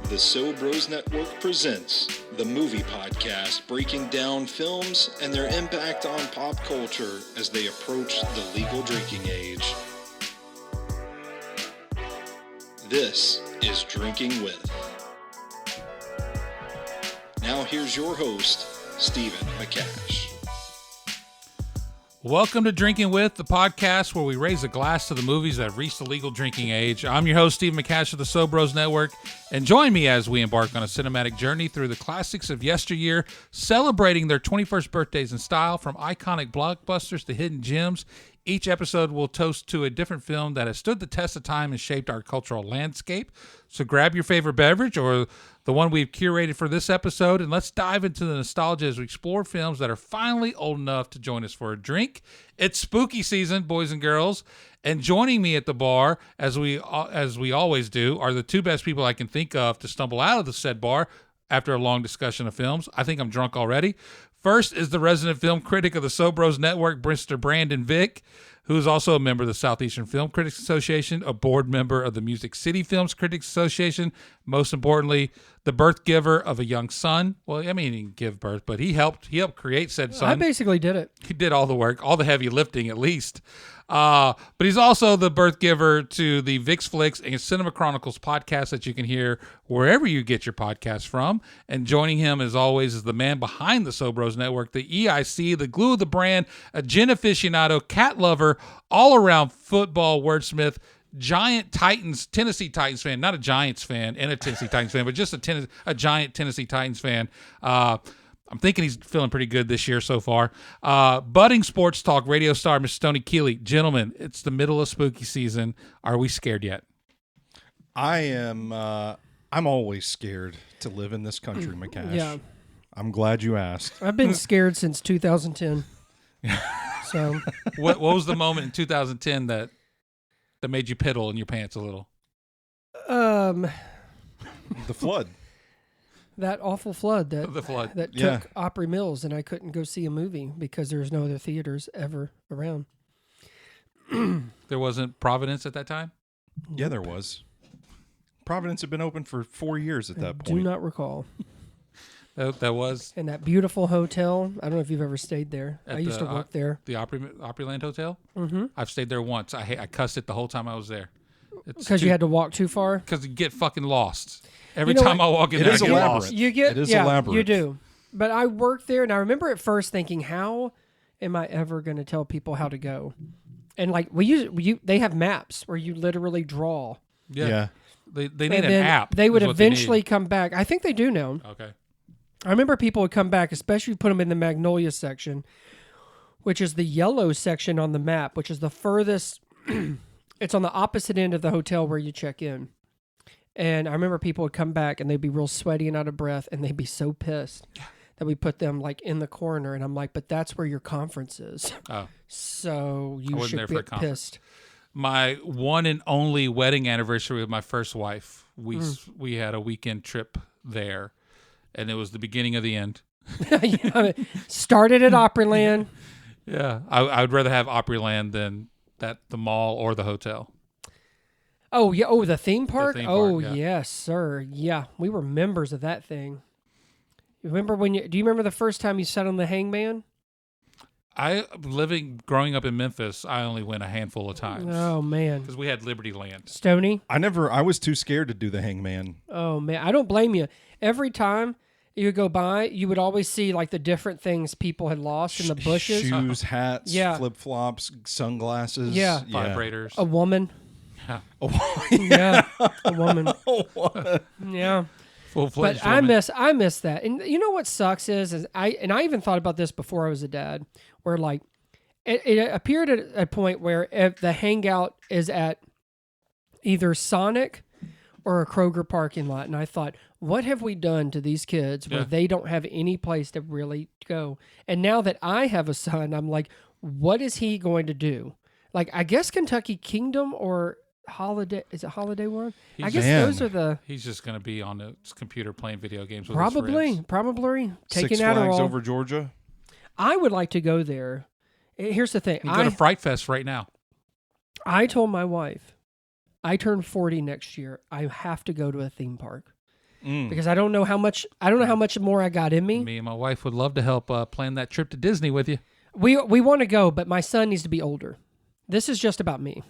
The So Bros Network presents the movie podcast breaking down films and their impact on pop culture as they approach the legal drinking age. This is Drinking With. Now here's your host, Stephen McCash. Welcome to Drinking With, the podcast where we raise a glass to the movies that have reached the legal drinking age. I'm your host, Steve McCash of the So Bros Network, and join me as we embark on a cinematic journey through the classics of yesteryear, celebrating their 21st birthdays in style, from iconic blockbusters to hidden gems. Each episode will toast to a different film that has stood the test of time and shaped our cultural landscape. So grab your favorite beverage or the one we've curated for this episode, and let's dive into the nostalgia as we explore films that are finally old enough to join us for a drink. It's spooky season, boys and girls, and joining me at the bar, as we always do, are the two best people I can think of to stumble out of the said bar after a long discussion of films. I think I'm drunk already. First is the resident film critic of the So Bros Network, Mr. Brandon Vick, who is also a member of the Southeastern Film Critics Association, a board member of the Music City Films Critics Association, most importantly, the birth giver of a young son. Well, I mean, he didn't give birth, but he helped create said son. I basically did it. He did all the work, all the heavy lifting at least. But he's also the birth giver to the Vix Flicks and Cinema Chronicles podcast that you can hear wherever you get your podcasts from. And joining him, as always, is the man behind the So Bros Network, the EIC, the glue of the brand, a gin aficionado, cat lover, all-around football wordsmith, giant Tennessee Titans fan, not a Giants fan and a Tennessee Titans fan, but just a giant Tennessee Titans fan. I'm thinking he's feeling pretty good this year so far. Budding sports talk radio star, Mr. Stoney Keeley. Gentlemen, it's the middle of spooky season. Are we scared yet? I am. I'm always scared to live in this country, McCash. Yeah. I'm glad you asked. I've been scared since 2010. So What was the moment in 2010 that made you piddle in your pants a little? The flood. That awful flood that Yeah. took Opry Mills, and I couldn't go see a movie because there was no other theaters ever around. There wasn't Providence at that time? Yeah, there was. Providence had been open for 4 years at that I point. do not recall. That was And that beautiful hotel, I don't know if you've ever stayed there. At I used to work there. the Opryland Hotel. Mm-hmm. I've stayed there once. I cussed it the whole time I was there. Because you had to walk too far? Because you get fucking lost. Every You know time what? I walk in It there, is I a get labyrinth. lost. You get, It is a yeah, labyrinth. you do. But I worked there, and I remember at first thinking, how am I ever going to tell people how to go? And like they have maps where you literally draw. Yeah. They need And an then app. They would is what they eventually need. come back. I think they do now. Okay. I remember people would come back, especially if you put them in the Magnolia section, which is the yellow section on the map, which is the furthest. It's on the opposite end of the hotel where you check in. And I remember people would come back and they'd be real sweaty and out of breath, and they'd be so pissed that we put them like in the corner. And I'm like, but that's where your conference is. Oh. So you wasn't there should for a be conference. pissed. My one and only wedding anniversary with my first wife, we had a weekend trip there, and it was the beginning of the end. Started at Opryland. Yeah, I would rather have Opryland than the mall or the hotel. Oh, yeah. Oh, the theme park? theme Oh, park, yeah. yes, sir. Yeah, we were members of that thing. Do you remember the first time you sat on the hangman? Growing up in Memphis, I only went a handful of times. Oh, man. Because we had Liberty Land. Stoney? I was too scared to do the hangman. Oh, man. I don't blame you. Every time you would go by, you would always see like the different things people had lost in the bushes. Shoes, hats, Yeah. flip-flops, sunglasses. Yeah. Vibrators. A woman. Oh, Yeah. A woman. Yeah. Full-fledged But woman. I miss that. And you know what sucks is I even thought about this before I was a dad, where like it appeared at a point where if the hangout is at either Sonic or a Kroger parking lot, and I thought, what have we done to these kids where Yeah. they don't have any place to really go? And now that I have a son, I'm like, what is he going to do? Like, I guess Kentucky Kingdom or Holiday, is it Holiday World? I guess Man. those are the He's just going to be on his computer playing video games with probably his friends. taking Six Flags Adderall. over Georgia. I would like to go there. Here's the thing. You can go to Fright Fest right now. I told my wife, I turn 40 next year. I have to go to a theme park. because I don't know how much more I got in me. Me and my wife would love to help plan that trip to Disney with you. We want to go, but my son needs to be older. This is just about me.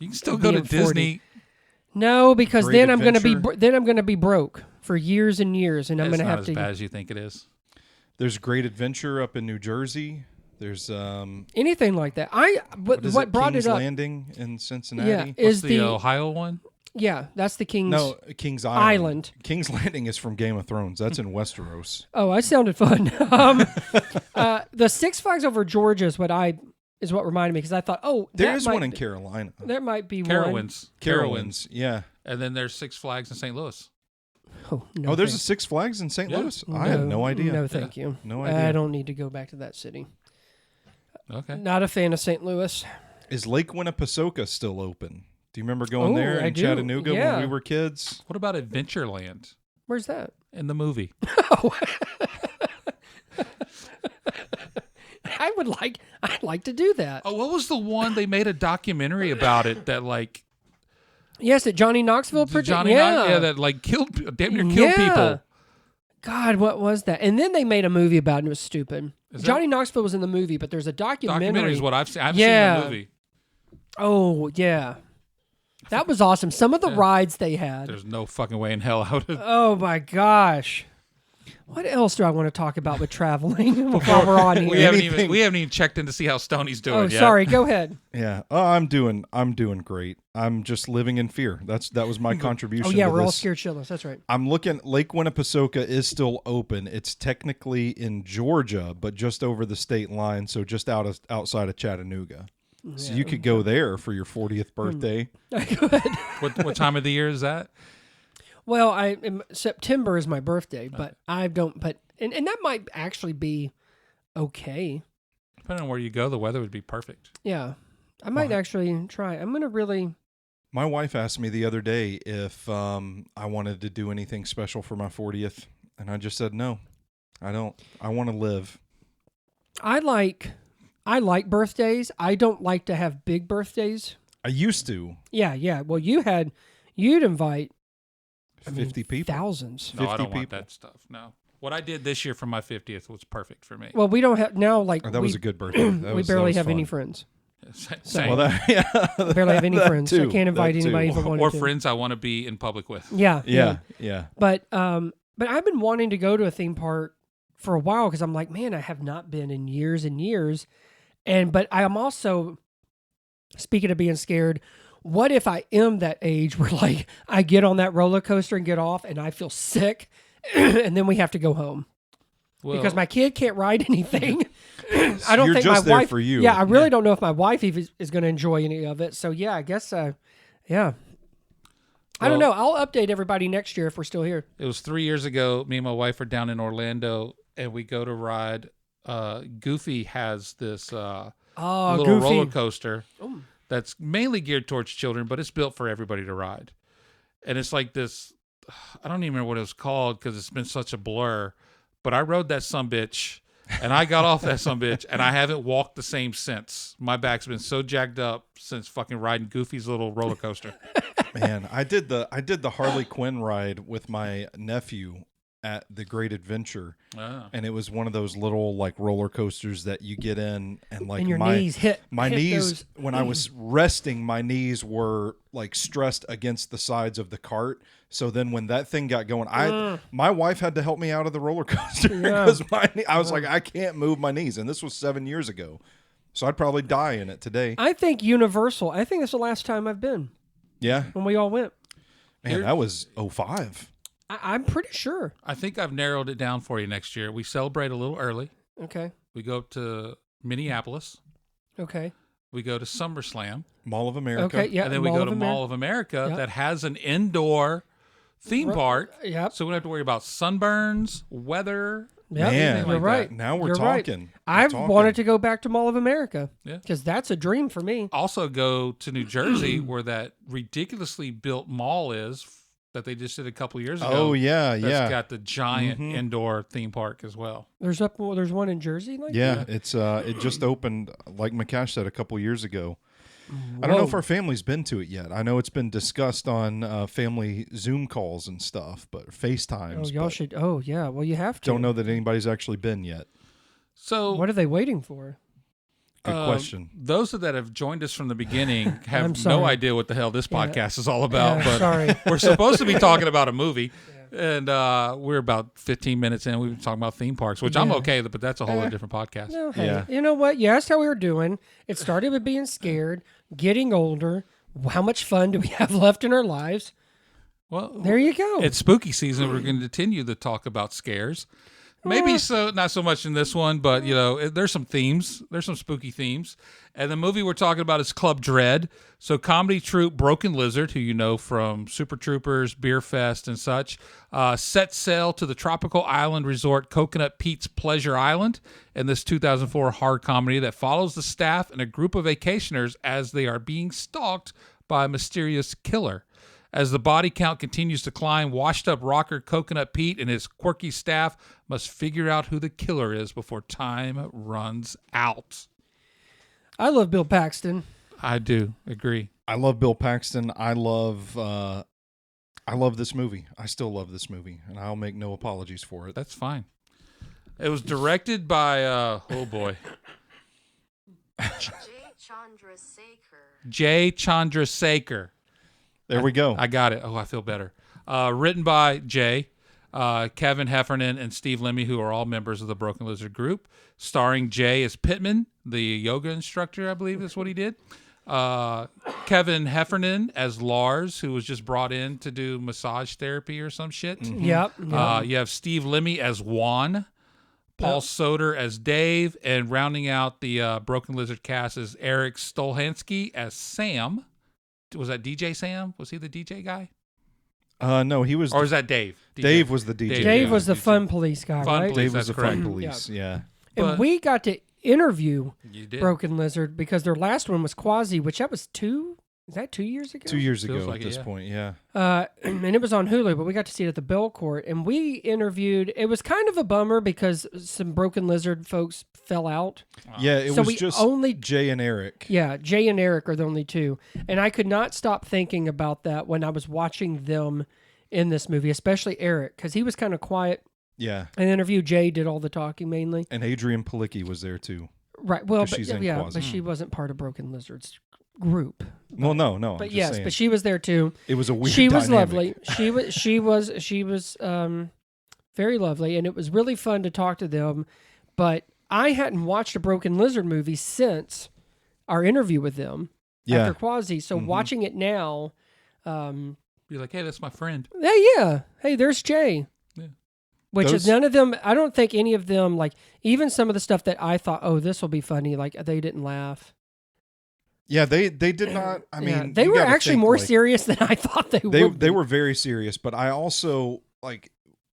You can still go to Disney. No, because Great then I'm going Adventure. to be broke for years and years, and I'm going to have to. It's not as bad as you think it is. There's Great Adventure up in New Jersey. There's anything like that. What brought King's it up? Landing in Cincinnati. Yeah, What's is the Ohio one? Yeah, that's the King's. No, King's Island. King's Landing is from Game of Thrones. That's in Westeros. Oh, I sounded fun. The Six Flags over Georgia is what reminded me, because I thought, there is one in Carolina. There might be Carowinds. Carowinds, yeah. And then there's Six Flags in St. Louis. one. No, There's a thanks. Six Flags in St. Yeah. Louis? I had no idea. No, thank you. No idea. I don't need to go back to that city. Okay. Not a fan of St. Louis. Is Lake Winnepesaukah still open? Do you remember going there I in do. Chattanooga Yeah. when we were kids? What about Adventureland Where's that? in the movie? I'd like to do that. Oh, what was the one they made a documentary about it that like Yes, at Johnny Knoxville. that damn near killed people. God, what was that? And then they made a movie about it, and it was stupid. Is Johnny Knoxville was in the movie, but there's a documentary. Documentary is what I've seen. I've Yeah. seen the movie. Oh, yeah. That was awesome. Some of the rides they had. There's no fucking way in hell I would have. Oh, my gosh. What else do I want to talk about with traveling while we're on here? We haven't even checked in to see how Stoney's doing yet. Sorry. Go ahead. Yeah. Oh, I'm doing great. I'm just living in fear. That was my contribution. Oh, yeah, to we're all this. scared shitless. That's right. I'm looking. Lake Winnepesaukah is still open. It's technically in Georgia, but just over the state line, so just outside of Chattanooga. So you could go there for your 40th birthday. What time of the year is that? Well, September is my birthday, but I don't. But and that might actually be okay. Depending on where you go, the weather would be perfect. Yeah, I might actually try. I'm gonna really. My wife asked me the other day if I wanted to do anything special for my 40th, and I just said no. I don't. I want to live. I like birthdays. I don't like to have big birthdays. I used to. Yeah. Well, you'd invite 50 people. Thousands. No, I 50 don't want people. that stuff. No. What I did this year for my 50th was perfect for me. Well, we don't have now. Like That was a good birthday. we barely have any friends. Same. We barely have any friends. So I can't invite That too. anybody if I wanted Or to. friends I want to be in public with. Yeah. Yeah. But I've been wanting to go to a theme park for a while because I'm like, man, I have not been in years and years. But I am also, speaking of being scared, what if I am that age where like I get on that roller coaster and get off and I feel sick and then we have to go home because my kid can't ride anything. I don't You're think just my there wife. for you. Yeah, I really don't know if my wife even is going to enjoy any of it. So yeah, I guess. Yeah. I don't know. I'll update everybody next year if we're still here. It was 3 years ago. Me and my wife are down in Orlando, and we go to ride. Goofy has this little Goofy. roller coaster that's mainly geared towards children, but it's built for everybody to ride. And it's like this. I don't even remember what it was called because it's been such a blur. But I rode that sumbitch, and I got off that sumbitch, and I haven't walked the same since. My back's been so jacked up since fucking riding Goofy's little roller coaster. Man, I did the Harley Quinn ride with my nephew at the Great Adventure, and it was one of those little like roller coasters that you get in, and like And your my knees hit knees those. when I was resting, my knees were like stressed against the sides of the cart. So then when that thing got going, my wife had to help me out of the roller coaster because I was like, I can't move my knees, and this was 7 years ago, so I'd probably die in it today. I think Universal. I think it's the last time I've been Yeah, when we all went. man, that was 05. I'm pretty sure. I think I've narrowed it down for you next year. We celebrate a little early. Okay. We go up to Minneapolis. Okay. We go to SummerSlam. Mall of America. Okay. Yeah. And then we go to Mall of America that has an indoor theme park. Yep. So we don't have to worry about sunburns, weather. Yep. Man, You're like right. that. Now we're You're right. talking. I've wanted to go back to Mall of America. Yeah. Because that's a dream for me. Also go to New Jersey where that ridiculously built mall is that they just did a couple years ago. Oh yeah, That's got the giant Mhm. indoor theme park as well. There's one in Jersey. Like Yeah, that? it's it just opened, like McCash said, a couple years ago. I don't know if our family's been to it yet. I know it's been discussed on family Zoom calls and stuff, but FaceTimes. Oh, y'all should. Oh, yeah. Well, you have to. Don't know that anybody's actually been yet. So What are they waiting for? Good question. Those that have joined us from the beginning I'm have sorry. no idea what the hell this podcast is all about. Yeah, but sorry. we're supposed to be talking about a movie, and we're about 15 minutes in. We've been talking about theme parks, which I'm okay with, but that's a whole other different podcast. No, hey, Yeah. you know what? You asked how we were doing. It started with being scared, getting older. How much fun do we have left in our lives? Well, There you go. it's spooky season. We're going to continue to talk about scares. Maybe not so much in this one, but there's some themes. There's some spooky themes. And the movie we're talking about is Club Dread. So comedy troupe Broken Lizard, who you know from Super Troopers, Beer Fest, and such, set sail to the tropical island resort Coconut Pete's Pleasure Island in this 2004 horror comedy that follows the staff and a group of vacationers as they are being stalked by a mysterious killer. As the body count continues to climb, washed-up rocker Coconut Pete and his quirky staff must figure out who the killer is before time runs out. I love Bill Paxton. I do agree. I love Bill Paxton. I love this movie. I still love this movie, and I'll make no apologies for it. That's fine. It was directed by, oh boy, Jay Chandrasekhar. There we go. I got it. Oh, I feel better. Written by Jay, Kevin Heffernan, and Steve Lemmy, who are all members of the Broken Lizard group. Starring Jay as Pittman, the yoga instructor, I believe is what he did. Kevin Heffernan as Lars, who was just brought in to do massage therapy or some shit. Mm-hmm. Yep. You have Steve Lemmy as Juan. Paul Soder as Dave. And rounding out the Broken Lizard cast is Eric Stolhansky as Sam. Was that DJ Sam? Was he the DJ guy? No, he was. Or is that Dave? Dave was the DJ. Dave was the fun police guy, Fun right? police. Dave was the That's fun correct. police. Yeah. And But- we got to interview You did. Broken Lizard because their last one was Quasi, which that was 2 years ago? 2 years Feels ago like at it, this yeah. point. Yeah. And it was on Hulu, but we got to see it at the Bell Court. And we interviewed, it was kind of a bummer because some Broken Lizard folks fell out. Yeah. It So was we just only- Jay and Eric. Yeah, Jay and Eric are the only two. And I could not stop thinking about that when I was watching them in this movie, especially Eric, because he was kind of quiet. Yeah. In the interview, Jay did all the talking mainly. And Adrian Palicki was there too. Right. Well, 'Cause but, she's in yeah, Quasi. but she wasn't part of Broken Lizard's group. Well, no. I'm But just yes, saying. but she was there too. It was a weird. She was dynamic. lovely. She was very lovely, and it was really fun to talk to them. But I hadn't watched a Broken Lizard movie since our interview with them Yeah. after Quasi. So Mhm. watching it now, Be like, hey, that's my friend. hey, there's Jay. Yeah. Which is Those- none of them. I don't think any of them, like even some of the stuff that I thought, oh, this will be funny. Like they didn't laugh. Yeah. They did not. I mean, Yeah, they you were gotta actually think, more like, serious than I thought they would. They were very serious, but I also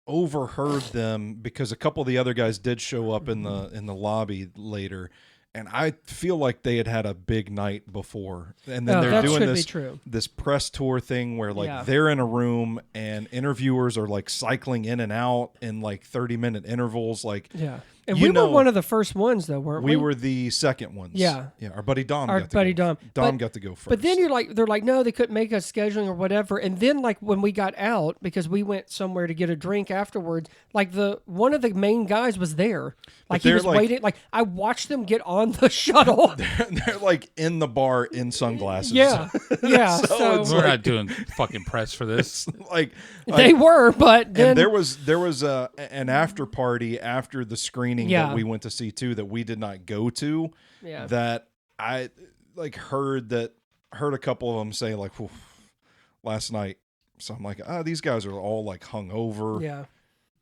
overheard them because a couple of the other guys did show up in the lobby later, and I feel like they had a big night before, and then they're that doing should be this true. this press tour thing where Yeah. they're in a room and interviewers are cycling in and out in 30-minute intervals. Yeah. And You we know- were one of the first ones, though, weren't we? We were the second ones. Yeah. Yeah. Our buddy Dom. Our got to buddy go. Dom. Dom But- got to go first. But then they're like, no, they couldn't make us scheduling or whatever. And then when we got out, because we went somewhere to get a drink afterwards, one of the main guys was there. He they're was waiting. I watched them get on the shuttle. they're in the bar in sunglasses. Yeah. Yeah. So so it's We're not doing fucking press for this. they were, but then And there was an after party after the screening Yeah. that we went to see too that we did not go to. Yeah. That I heard a couple of them say "Oof," last night. So I'm like, these guys are all hungover. yeah.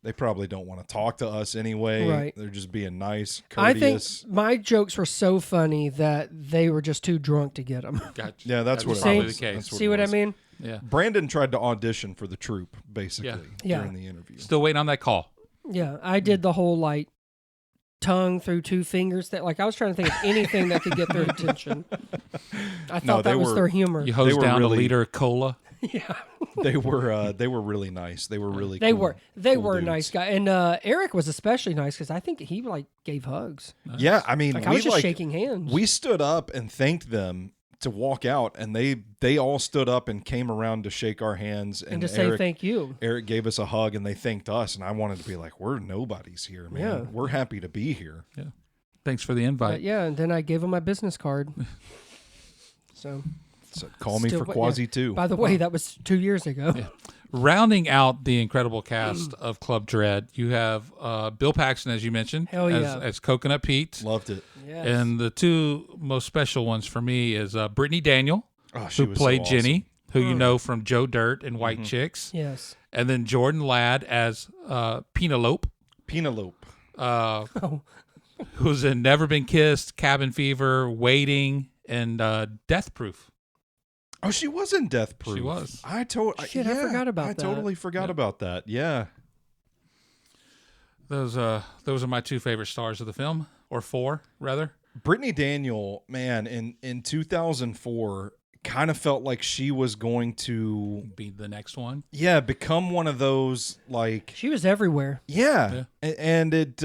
They probably don't want to talk to us anyway. Right. They're just being nice, I think courteous. my jokes were so funny that they were just too drunk to get them. Gotcha. Yeah, that's what That's it probably was. the case. That's See it what I was. mean? Yeah. Brandon tried to audition for the troupe basically Yeah. during the interview. Still waiting on that call. Yeah. I did the whole tongue through two fingers that I was trying to think of anything that could get their attention. I thought they that was were- their humor. You hose were down really- a liter of cola. Yeah. They were really nice. They were really They cool, were cool dudes. nice guys, and Eric was especially nice because I think he gave hugs. Yeah, I mean, I was just shaking hands. We stood up and thanked them to walk out, and they all stood up and came around to shake our hands and to say thank you. Eric gave us a hug, and they thanked us, and I wanted to be like, we're nobodies here, man. Yeah. We're happy to be here. Yeah. Thanks for the invite. Yeah, and then I gave him my business card. So call me for Quasi too. By the way, that was 2 years ago. Yeah. Rounding out the incredible cast of Club Dread, you have Bill Paxton, as you mentioned, as Coconut Pete. Loved it. Yes. And the two most special ones for me is Brittany Daniel, who played so awesome. Jenny, who you know from Joe Dirt and White Chicks. Yes. And then Jordan Ladd as Penelope. Who's in Never Been Kissed, Cabin Fever, Waiting, and Death Proof. Oh, she was in Death Proof. She was. I forgot about that. I totally forgot about that. Yeah. Those are my two favorite stars of the film, or four, rather. Brittany Daniel, man, in 2004, kind of felt like she was going to be the next one. Yeah, become one of those, like... She was everywhere. Yeah. And it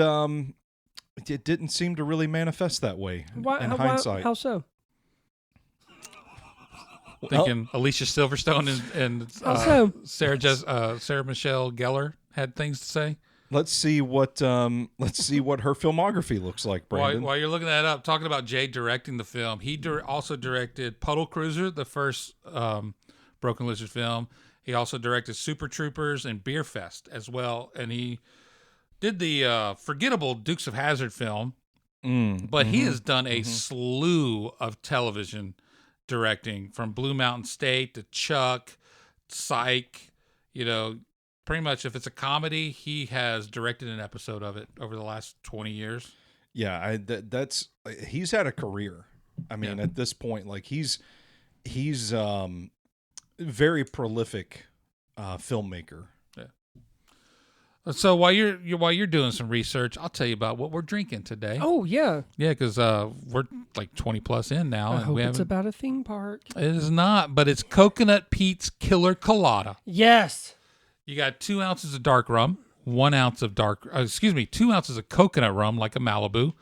didn't seem to really manifest that way in hindsight. How so? Thinking Alicia Silverstone and Sarah Michelle Gellar had things to say. Let's see what her filmography looks like, Brandon. While you're looking that up, talking about Jay directing the film, he also directed Puddle Cruiser, the first Broken Lizard film. He also directed Super Troopers and Beer Fest as well, and he did the forgettable Dukes of Hazzard film. But he has done a slew of television directing, from Blue Mountain State to Chuck, Psych. Pretty much if it's a comedy, he has directed an episode of it over the last 20 years. Yeah, he's had a career. I mean, at this point, like he's very prolific filmmaker. So while you're doing some research, I'll tell you about what we're drinking today. Oh yeah, because we're like 20 plus in now. I and hope it's about a theme park. It is not, but it's Coconut Pete's Killer Colada. Yes. You got 2 ounces of dark rum, 1 ounce of 2 ounces of coconut rum, like a Malibu.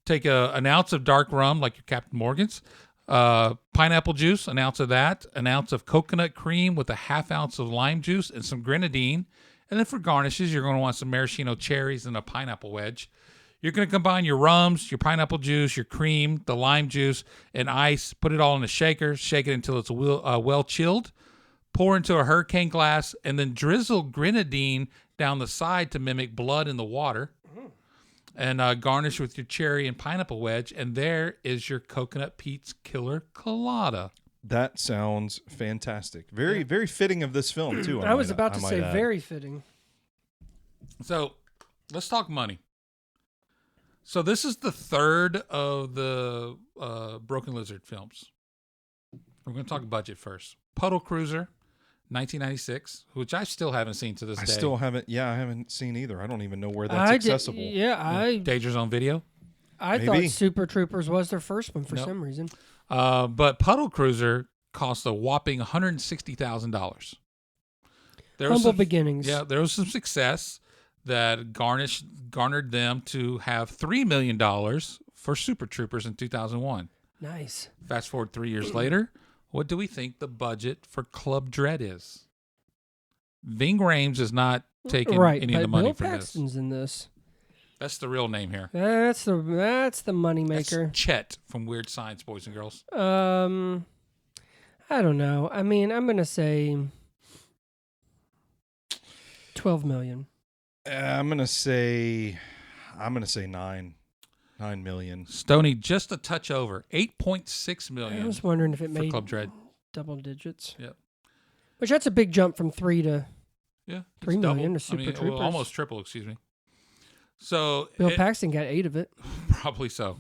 Take an ounce of dark rum, like your Captain Morgan's. Pineapple juice, an ounce of that. An ounce of coconut cream with a ½ ounce of lime juice and some grenadine. And then for garnishes, you're going to want some maraschino cherries and a pineapple wedge. You're going to combine your rums, your pineapple juice, your cream, the lime juice, and ice. Put it all in a shaker. Shake it until it's well chilled. Pour into a hurricane glass, and then drizzle grenadine down the side to mimic blood in the water. And garnish with your cherry and pineapple wedge. And there is your Coconut Pete's Killer Colada. That sounds fantastic. Very, very fitting of this film, too. I was about to say very fitting. So, let's talk money. So, this is the third of the Broken Lizard films. We're going to talk budget first. Puddle Cruiser, 1996, which I still haven't seen to this day. I haven't seen either. I don't even know where that's accessible. Danger Zone Video. I thought Super Troopers was their first one for some reason. But Puddle Cruiser cost a whopping $160,000. Humble beginnings. Yeah, there was some success that garnered them to have $3 million for Super Troopers in 2001. Nice. Fast forward 3 years later, what do we think the budget for Club Dread is? Ving Rhames is not taking any of the money from this. Bill Paxton's in this. That's the real name here. That's the money maker. That's Chet from Weird Science, boys and girls. I don't know. I mean, I'm gonna say $12 million. I'm gonna say $9 million. Stoney just a touch over, $8.6 million. I was wondering if it made Club Dread double digits. Yep. Which that's a big jump from 3 to $3 million to Super Troopers. Well, almost triple. Excuse me. So Bill Paxton got 8 of it. Probably so.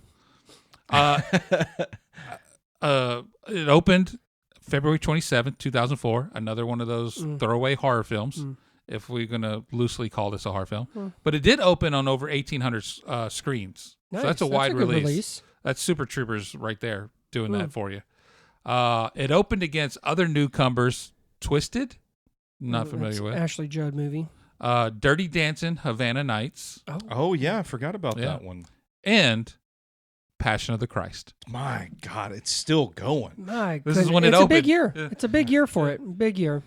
It opened February 27th, 2004. Another one of those throwaway horror films, if we're going to loosely call this a horror film. But it did open on over 1,800 screens. Nice. So that's a wide release. That's Super Troopers right there doing that for you. It opened against other newcomers, Twisted, not familiar with. Ashley Judd movie. Dirty Dancing, Havana Nights. Oh yeah, I forgot about that one. And Passion of the Christ. My God, it's still going. My This is goodness. when it it's opened. a big year. Yeah. It's a big year for it. Big year.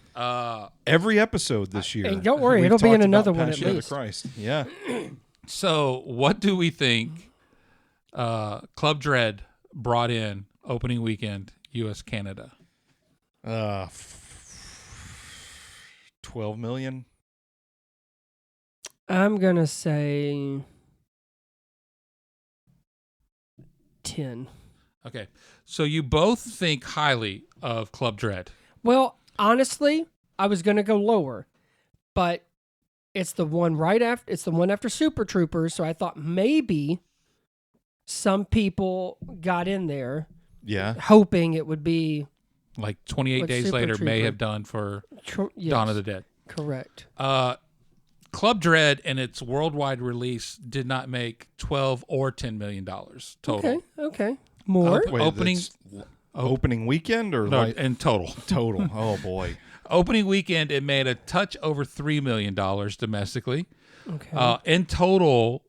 Every episode this year. And don't worry, we've it'll be in talked another about one at Passion of least. the Christ. Yeah. So, what do we think Club Dread brought in opening weekend, U.S. Canada? 12 million. I'm going to say 10. Okay, so you both think highly of Club Dread. Well, honestly, I was going to go lower, but it's the one after Super Troopers, so I thought maybe some people got in there Yeah. hoping it would be Like 28 Like days Super later may Trooper. have done for yes, Dawn of the Dead. correct. Club Dread and its worldwide release did not make 12 or $10 million total. Okay. More? Wait, opening- opening weekend or No, like in total. total? Oh boy. Opening weekend, it made a touch over $3 million domestically. Okay. In total,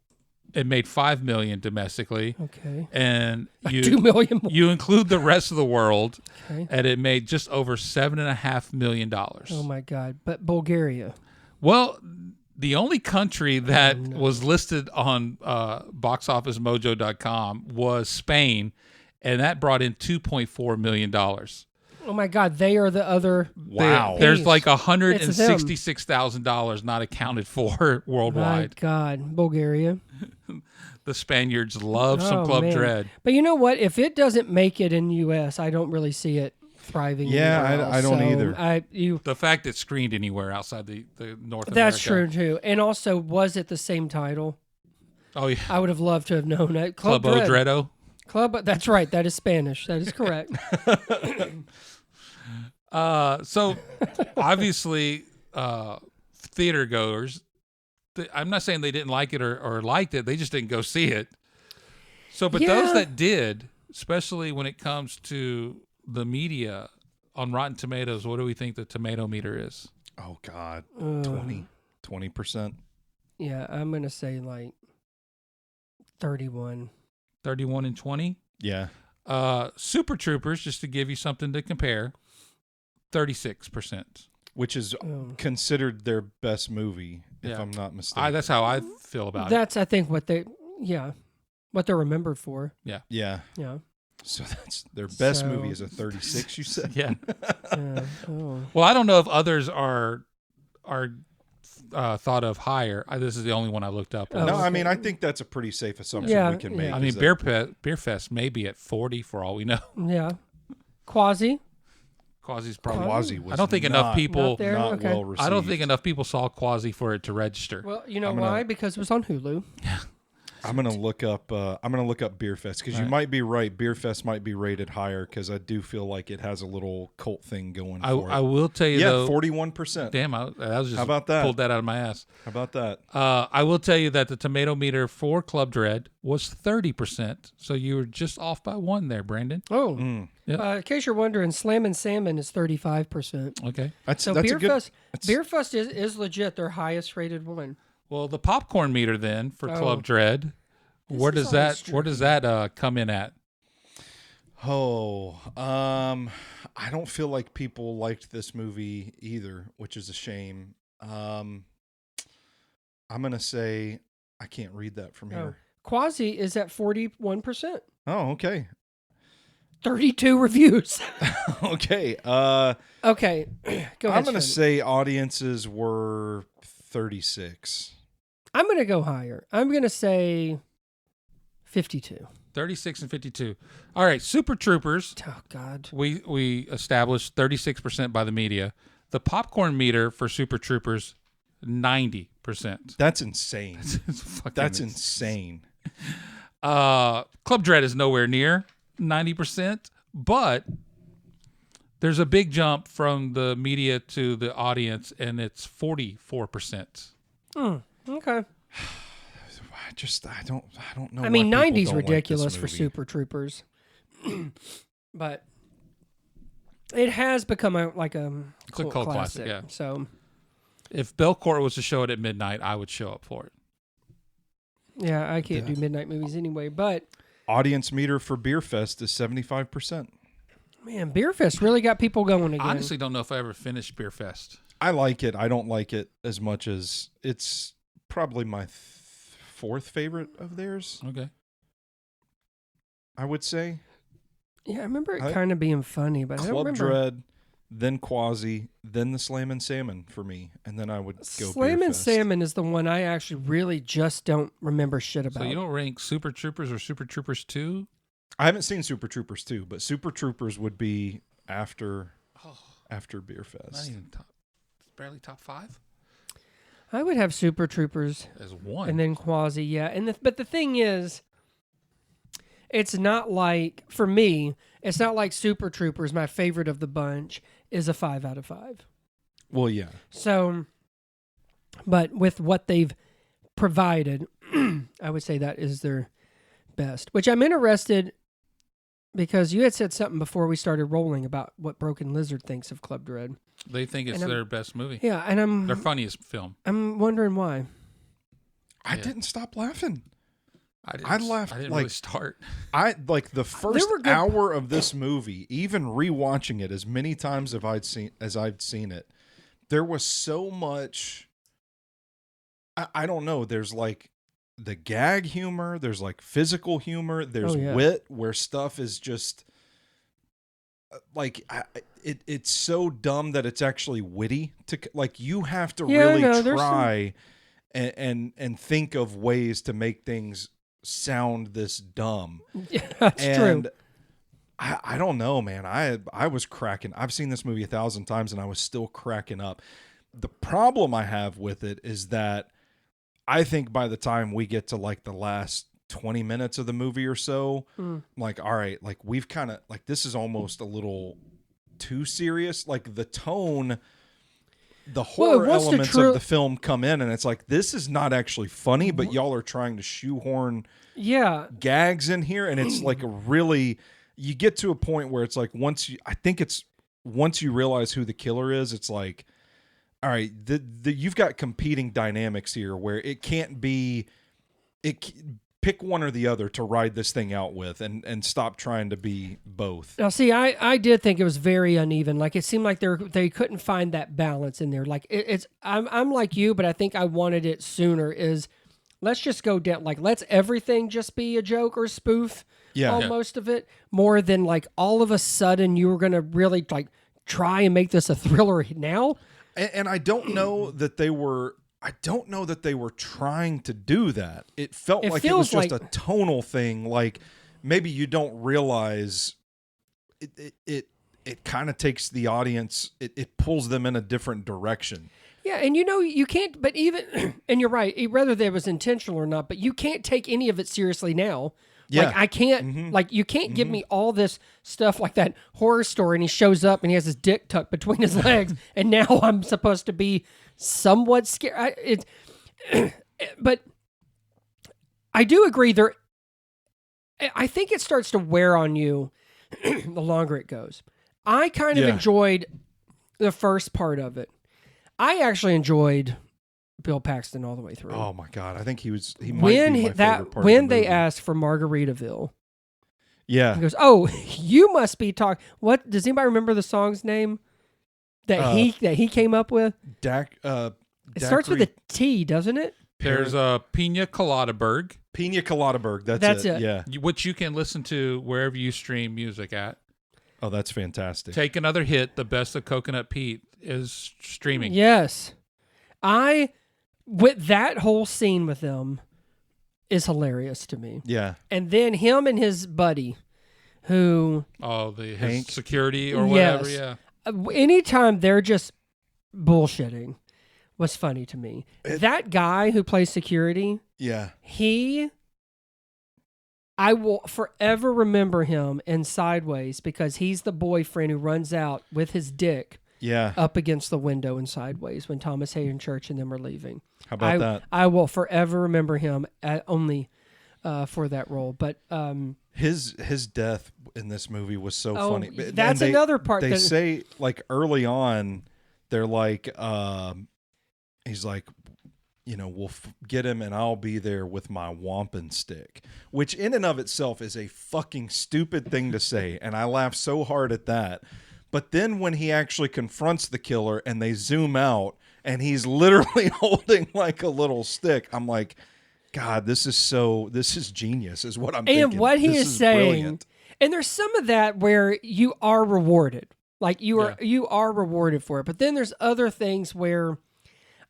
it made $5 million domestically. Okay. And 2 million more. you include the rest of the world, Okay. and it made just over $7.5 million. Oh my God. But Bulgaria. Well, the only country that was listed on boxofficemojo.com was Spain, and that brought in $2.4 million. Oh my God. They are the other. Wow. There's Jeez. like It's $166,000 not accounted for My worldwide. God. Bulgaria. The Spaniards love some Oh, Club man. Dread. But you know what? If it doesn't make it in the U.S., I don't really see it thriving. Yeah, anywhere I else. don't So either. The fact it's screened anywhere outside the North America. That's true too. And also, was it the same title? Oh, yeah. I would have loved to have known it. Club Dread. Odredo. Club. That's right. That is Spanish. That is correct. So obviously, theater goers, I'm not saying they didn't like it or liked it. They just didn't go see it. So, but those Yeah. that did, especially when it comes to the media on Rotten Tomatoes, what do we think the tomato meter is? Oh God. Uh, 20%. Yeah, I'm gonna say like 31. 31 and 20. Yeah. Super Troopers, just to give you something to compare, 36%. Which is Oh. considered their best movie, if Yeah. I'm not mistaken. That's how I feel about it. That's I think what they're remembered for. Yeah. Yeah. So that's their best So- movie is a 36, you said? Yeah. Oh. Well, I don't know if others are thought of higher. This is the only one I looked up. Oh, No, I okay. mean, I think that's a pretty safe assumption Yeah, we can yeah. make. I is mean, that- Beer Fest may be at 40 for all we know. Yeah. Quasi. Quasi's probably. Quasi was I don't think enough not- people. Not there? Not Okay. well received. I don't think enough people saw Quasi for it to register. Well, you know I'm gonna- why? Because it was on Hulu. I'm gonna look up. Beer Fest because you Right. might be right. Beer Fest might be rated higher because I do feel like it has a little cult thing going for I it. will tell you Yeah, though. 41%. Damn, I was just How about that? pulled that out of my ass. How about that? I will tell you that the tomato meter for Club Dread was 30%. So you were just off by one there, Brandon. Oh. Yep. In case you're wondering, Slammin' Salmon is 35%. Okay. That's So that's Beer a good. Fest, that's- Beer Fest is legit their highest rated one. Well, the popcorn meter then for Oh. Club Dread, where is does always that come in at? Oh, I don't feel like people liked this movie either, which is a shame. I'm gonna say I can't read that from here. Quasi is at 41%. Oh, okay, 32 reviews. okay. Okay. Go ahead. I'm gonna Shannon. say audiences were 36. I'm going to go higher. I'm going to say 52. 36 and 52. All right, Super Troopers. Oh, God. We established 36% by the media. The popcorn meter for Super Troopers, 90%. That's insane. It's fucking That's insane. insane. Club Dread is nowhere near 90%, but there's a big jump from the media to the audience, and it's 44%. Okay. I don't know. I mean, why people 90's don't like ridiculous this for movie. Super Troopers. But it has become a cult classic, yeah. So, If Belcourt was to show it at midnight, I would show up for it. yeah, I can't do midnight movies anyway. But Audience meter for Beer Fest is 75%. Man, Beer Fest really got people going again. I honestly don't know if I ever finished Beer Fest. I like it. I don't like it as much as it's probably my fourth favorite of theirs. Okay. I would say. Yeah, I remember it kind of being funny, but I don't Club remember. Dread, then Quasi, then the Slammin' Salmon for me, and then I would go Slammin' Beer Fest. Salmon is the one I actually really just don't remember shit about. So you don't rank Super Troopers or Super Troopers 2? I haven't seen Super Troopers 2, but Super Troopers would be after Beer Not Fest. even barely top 5? I would have Super Troopers As one. and then Quasi, yeah. But the thing is, it's not like, for me, it's not like Super Troopers, my favorite of the bunch, is a 5 out of 5. Well, yeah. So, but with what they've provided, I would say that is their best. Which I'm interested, because you had said something before we started rolling about what Broken Lizard thinks of Club Dread. They think it's their best movie. Yeah, and Their funniest film. I'm wondering why. I didn't stop laughing. I laughed I didn't like really start. I like the first were good- hour of this movie, even rewatching it as many times as I've seen it, there was so much. I don't know. There's like the gag humor. There's like physical humor. There's wit where stuff is just like it's so dumb that it's actually witty. To like you have to really try and think of ways to make things sound this dumb. Yeah, that's true. I don't know, man. I was cracking. I've seen this movie 1,000 times and I was still cracking up. The problem I have with it is that I think by the time we get to like the last 20 minutes of the movie or so, I'm like, all right, like we've kind of like, this is almost a little too serious. Like the tone, the horror elements of the film come in and it's like, this is not actually funny, but y'all are trying to shoehorn gags in here. And it's like a really, you get to a point where it's like, once you realize who the killer is, it's like, all right, you've got competing dynamics here where it can't be, pick one or the other to ride this thing out with and stop trying to be both. Now, see, I did think it was very uneven. Like it seemed like they couldn't find that balance in there. Like I'm like you, but I think I wanted it sooner. Is let's just go down. Like let's everything just be a joke or spoof. Yeah, most of it more than like all of a sudden you were gonna really like try and make this a thriller now. And I don't know that they were. I don't know that they were trying to do that. It felt like it was just a tonal thing. Like maybe you don't realize it kind of takes the audience. It pulls them in a different direction. Yeah, and you can't. But even and you're right. Whether it was intentional or not, but you can't take any of it seriously now. Yeah. Like I can't, like you can't give me all this stuff like that horror story and he shows up and he has his dick tucked between his legs and now I'm supposed to be somewhat scared. But I do agree I think it starts to wear on you the longer it goes. I kind of enjoyed the first part of it. I actually enjoyed Bill Paxton all the way through. Oh my God. I think he might be my favorite part when of the they movie. asked for Margaritaville. Yeah. He goes, "Oh, you must be talking. What does anybody remember the song's name that he came up with? It starts with a T, doesn't it? There's a Pina Coladaberg. Pina Coladaberg. That's it. Yeah. Which you can listen to wherever you stream music at. Oh, that's fantastic. Take Another Hit. The Best of Coconut Pete is streaming. Yes. With that whole scene with them is hilarious to me. Yeah. And then him and his buddy who... Oh, his security or whatever, yeah. Anytime they're just bullshitting was funny to me. That guy who plays security... Yeah. I will forever remember him in Sideways because he's the boyfriend who runs out with his dick up against the window in Sideways when Thomas Hayden Church and them are leaving. How about that? I will forever remember him only for that role. But his death in this movie was so funny. That's another part. They say like early on, they're like, he's like, we'll get him and I'll be there with my wampum stick, which in and of itself is a fucking stupid thing to say. And I laugh so hard at that. But then when he actually confronts the killer and they zoom out and he's literally holding like a little stick, I'm like, God, this is genius is what I'm thinking. And what he This is saying, brilliant. and there's some of that where you are rewarded. Like you are rewarded for it. But then there's other things where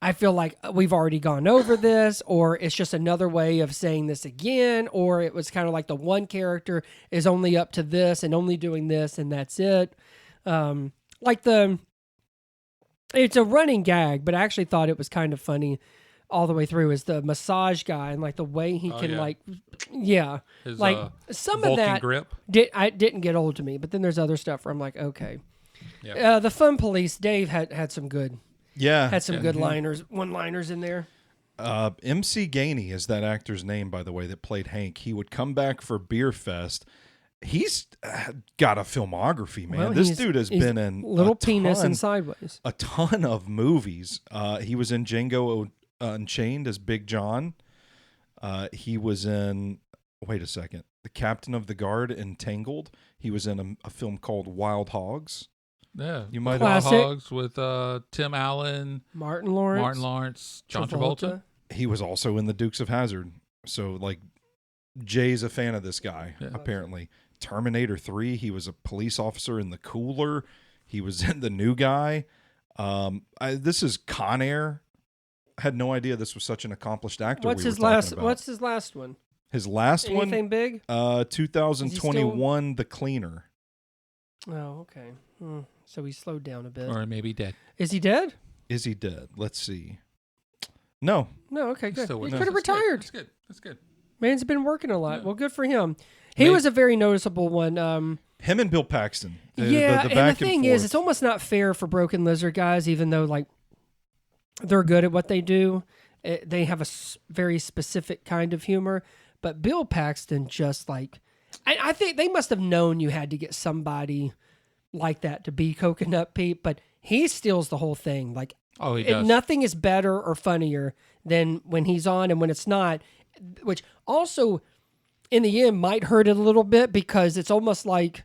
I feel like we've already gone over this, or it's just another way of saying this again, or it was kind of like the one character is only up to this and only doing this and that's it. It's a running gag, but I actually thought it was kind of funny all the way through, is the massage guy and like the way he can His, like some of Vulcan that grip. didn't get old to me, but then there's other stuff where I'm like, okay. Yeah. The Fun Police, Dave had some good one-liners in there. MC Gainey is that actor's name, by the way, that played Hank. He would come back for Beer Fest. He's got a filmography, man. Well, this dude has been in Little Penis and Sideways. a ton of movies. He was in Django Unchained as Big John. He was in, wait a second, the Captain of the Guard in Tangled. He was in a film called Wild Hogs. Yeah, You might Wild Classic. Hogs with Tim Allen, Martin Lawrence, John Travolta. He was also in the Dukes of Hazzard. So like Jay's a fan of this guy, apparently. Terminator 3, he was a police officer in The Cooler. He was in The New Guy. This is Con Air. I had no idea this was such an accomplished actor. What's his talking about. What's his last one? His last Anything big? one? 2021, The Cleaner. Oh, okay. So he slowed down a bit. Or maybe dead. Is he dead? Is he dead? Let's see. No. No, okay, good. Still He with could us. have That's good. retired. That's good. That's good. Man's been working a lot. Yeah. Well, good for him. He Maybe- was a very noticeable one. Him and Bill Paxton. The and back the thing and is, forth. it's almost not fair for Broken Lizard guys, even though like they're good at what they do. They have a very specific kind of humor. But Bill Paxton just like, I think they must have known you had to get somebody like that to be Coconut Pete, but he steals the whole thing. Like, Oh, he does. nothing is better or funnier than when he's on, and when it's not, which also in the end might hurt it a little bit, because it's almost like,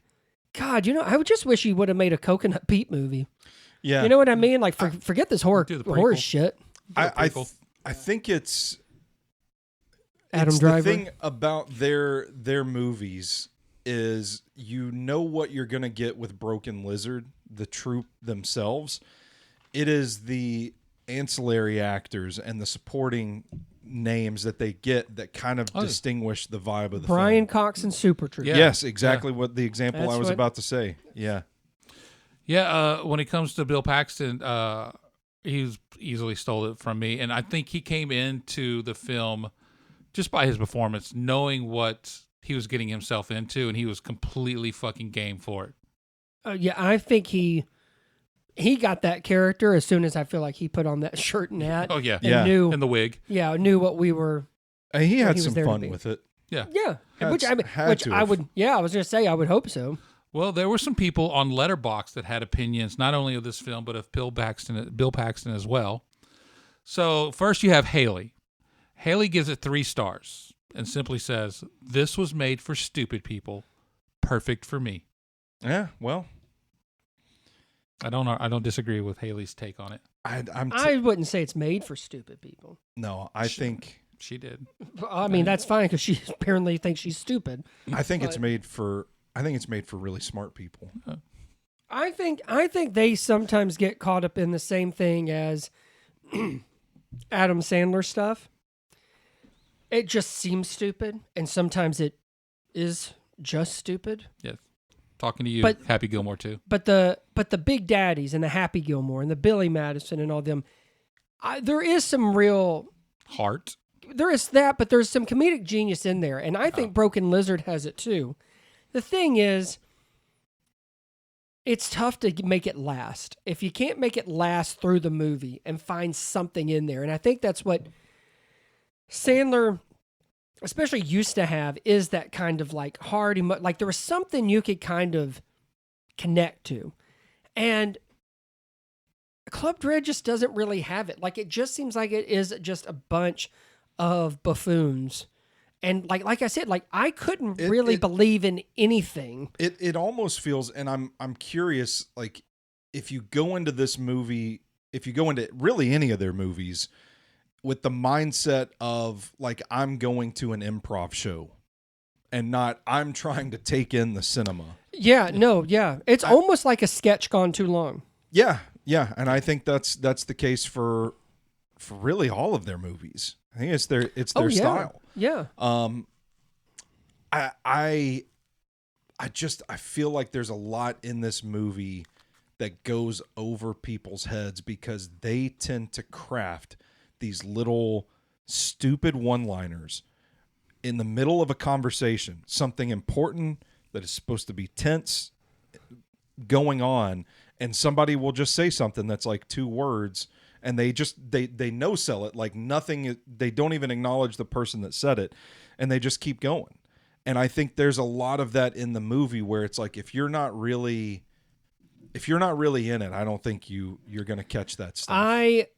God, I would just wish he would have made a Coconut Pete movie. Yeah. You know what I mean? Like, forget this horror Do the prequel. shit. I think it's Adam it's Driver. The thing about their movies is you know what you're going to get with Broken Lizard, the troupe themselves. It is the ancillary actors and the supporting names that they get that kind of distinguish the vibe of the Brian film. Cox and Super Troop. Yeah. Yes, exactly what the example That's I was what- about to say. Yeah. Yeah, when it comes to Bill Paxton, he's easily stole it from me. And I think he came into the film just by his performance, knowing what he was getting himself into, and he was completely fucking game for it. Yeah, I think he got that character as soon as I feel like he put on that shirt and hat. Oh, yeah. And Yeah. knew, And the wig. knew what we were. He had he was some there to fun be. with it. Yeah. Yeah, Had which to I have. would. Yeah, I was gonna say I would hope so. Well, there were some people on Letterboxd that had opinions not only of this film but of Bill Paxton as well. So first you have Haley. Haley gives it 3 stars and simply says, "This was made for stupid people, perfect for me." Yeah, well, I don't disagree with Haley's take on it. I wouldn't say it's made for stupid people. I think She did. I mean, that's fine because she apparently thinks she's stupid. it's made for really smart people. I think they sometimes get caught up in the same thing as Adam Sandler stuff. It just seems stupid, and sometimes it is just stupid. Yes. Talking to you, But- Happy Gilmore too. But the Big Daddies and the Happy Gilmore and the Billy Madison and all them, there is some real. Heart. There is that, but there's some comedic genius in there, and I think Broken Lizard has it too. The thing is, it's tough to make it last. If you can't make it last through the movie and find something in there, and I think that's what Sandler especially used to have, is that kind of like hard, like there was something you could kind of connect to. And Club Dread just doesn't really have it. Like, it just seems like it is just a bunch of buffoons. And like I said, like, I couldn't really believe in anything. It almost feels, and I'm curious, like, if you go into this movie, if you go into really any of their movies with the mindset of, like, I'm going to an improv show and not I'm trying to take in the cinema. Yeah, no, yeah. It's almost like a sketch gone too long. Yeah. Yeah, and I think that's the case for really all of their movies. I think it's their style. Yeah. I feel like there's a lot in this movie that goes over people's heads because they tend to craft these little stupid one-liners in the middle of a conversation, something important that is supposed to be tense going on, and somebody will just say something that's like 2 words, and they no sell it like nothing. They don't even acknowledge the person that said it, and they just keep going. And I think there's a lot of that in the movie where it's like, if you're not really in it, I don't think you're going to catch that stuff.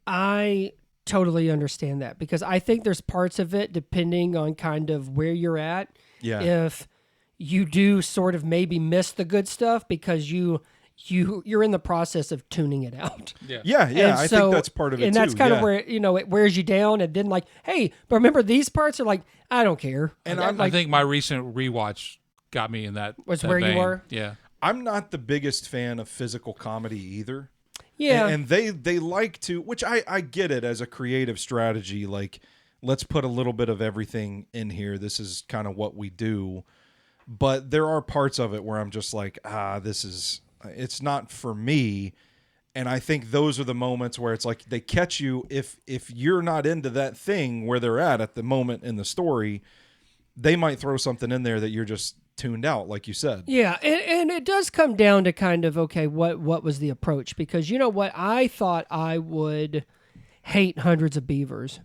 I totally understand that, because I think there's parts of it, depending on kind of where you're at. Yeah. If you do sort of maybe miss the good stuff because you're in the process of tuning it out. Yeah. I think that's part of it, and too. that's kind of where, it wears you down, and then like, hey, but remember these parts are like, I don't care. And I think my recent rewatch got me in that. Was that where vein. you were? Yeah. I'm not the biggest fan of physical comedy either. Yeah. And they like to, which I get it as a creative strategy, like, let's put a little bit of everything in here. This is kind of what we do. But there are parts of it where I'm just like, it's not for me. And I think those are the moments where it's like they catch you if you're not into that thing where they're at the moment in the story, they might throw something in there that you're just tuned out, like you said. Yeah, and it does come down to kind of, okay, what was the approach? Because you know what? I thought I would hate Hundreds of Beavers,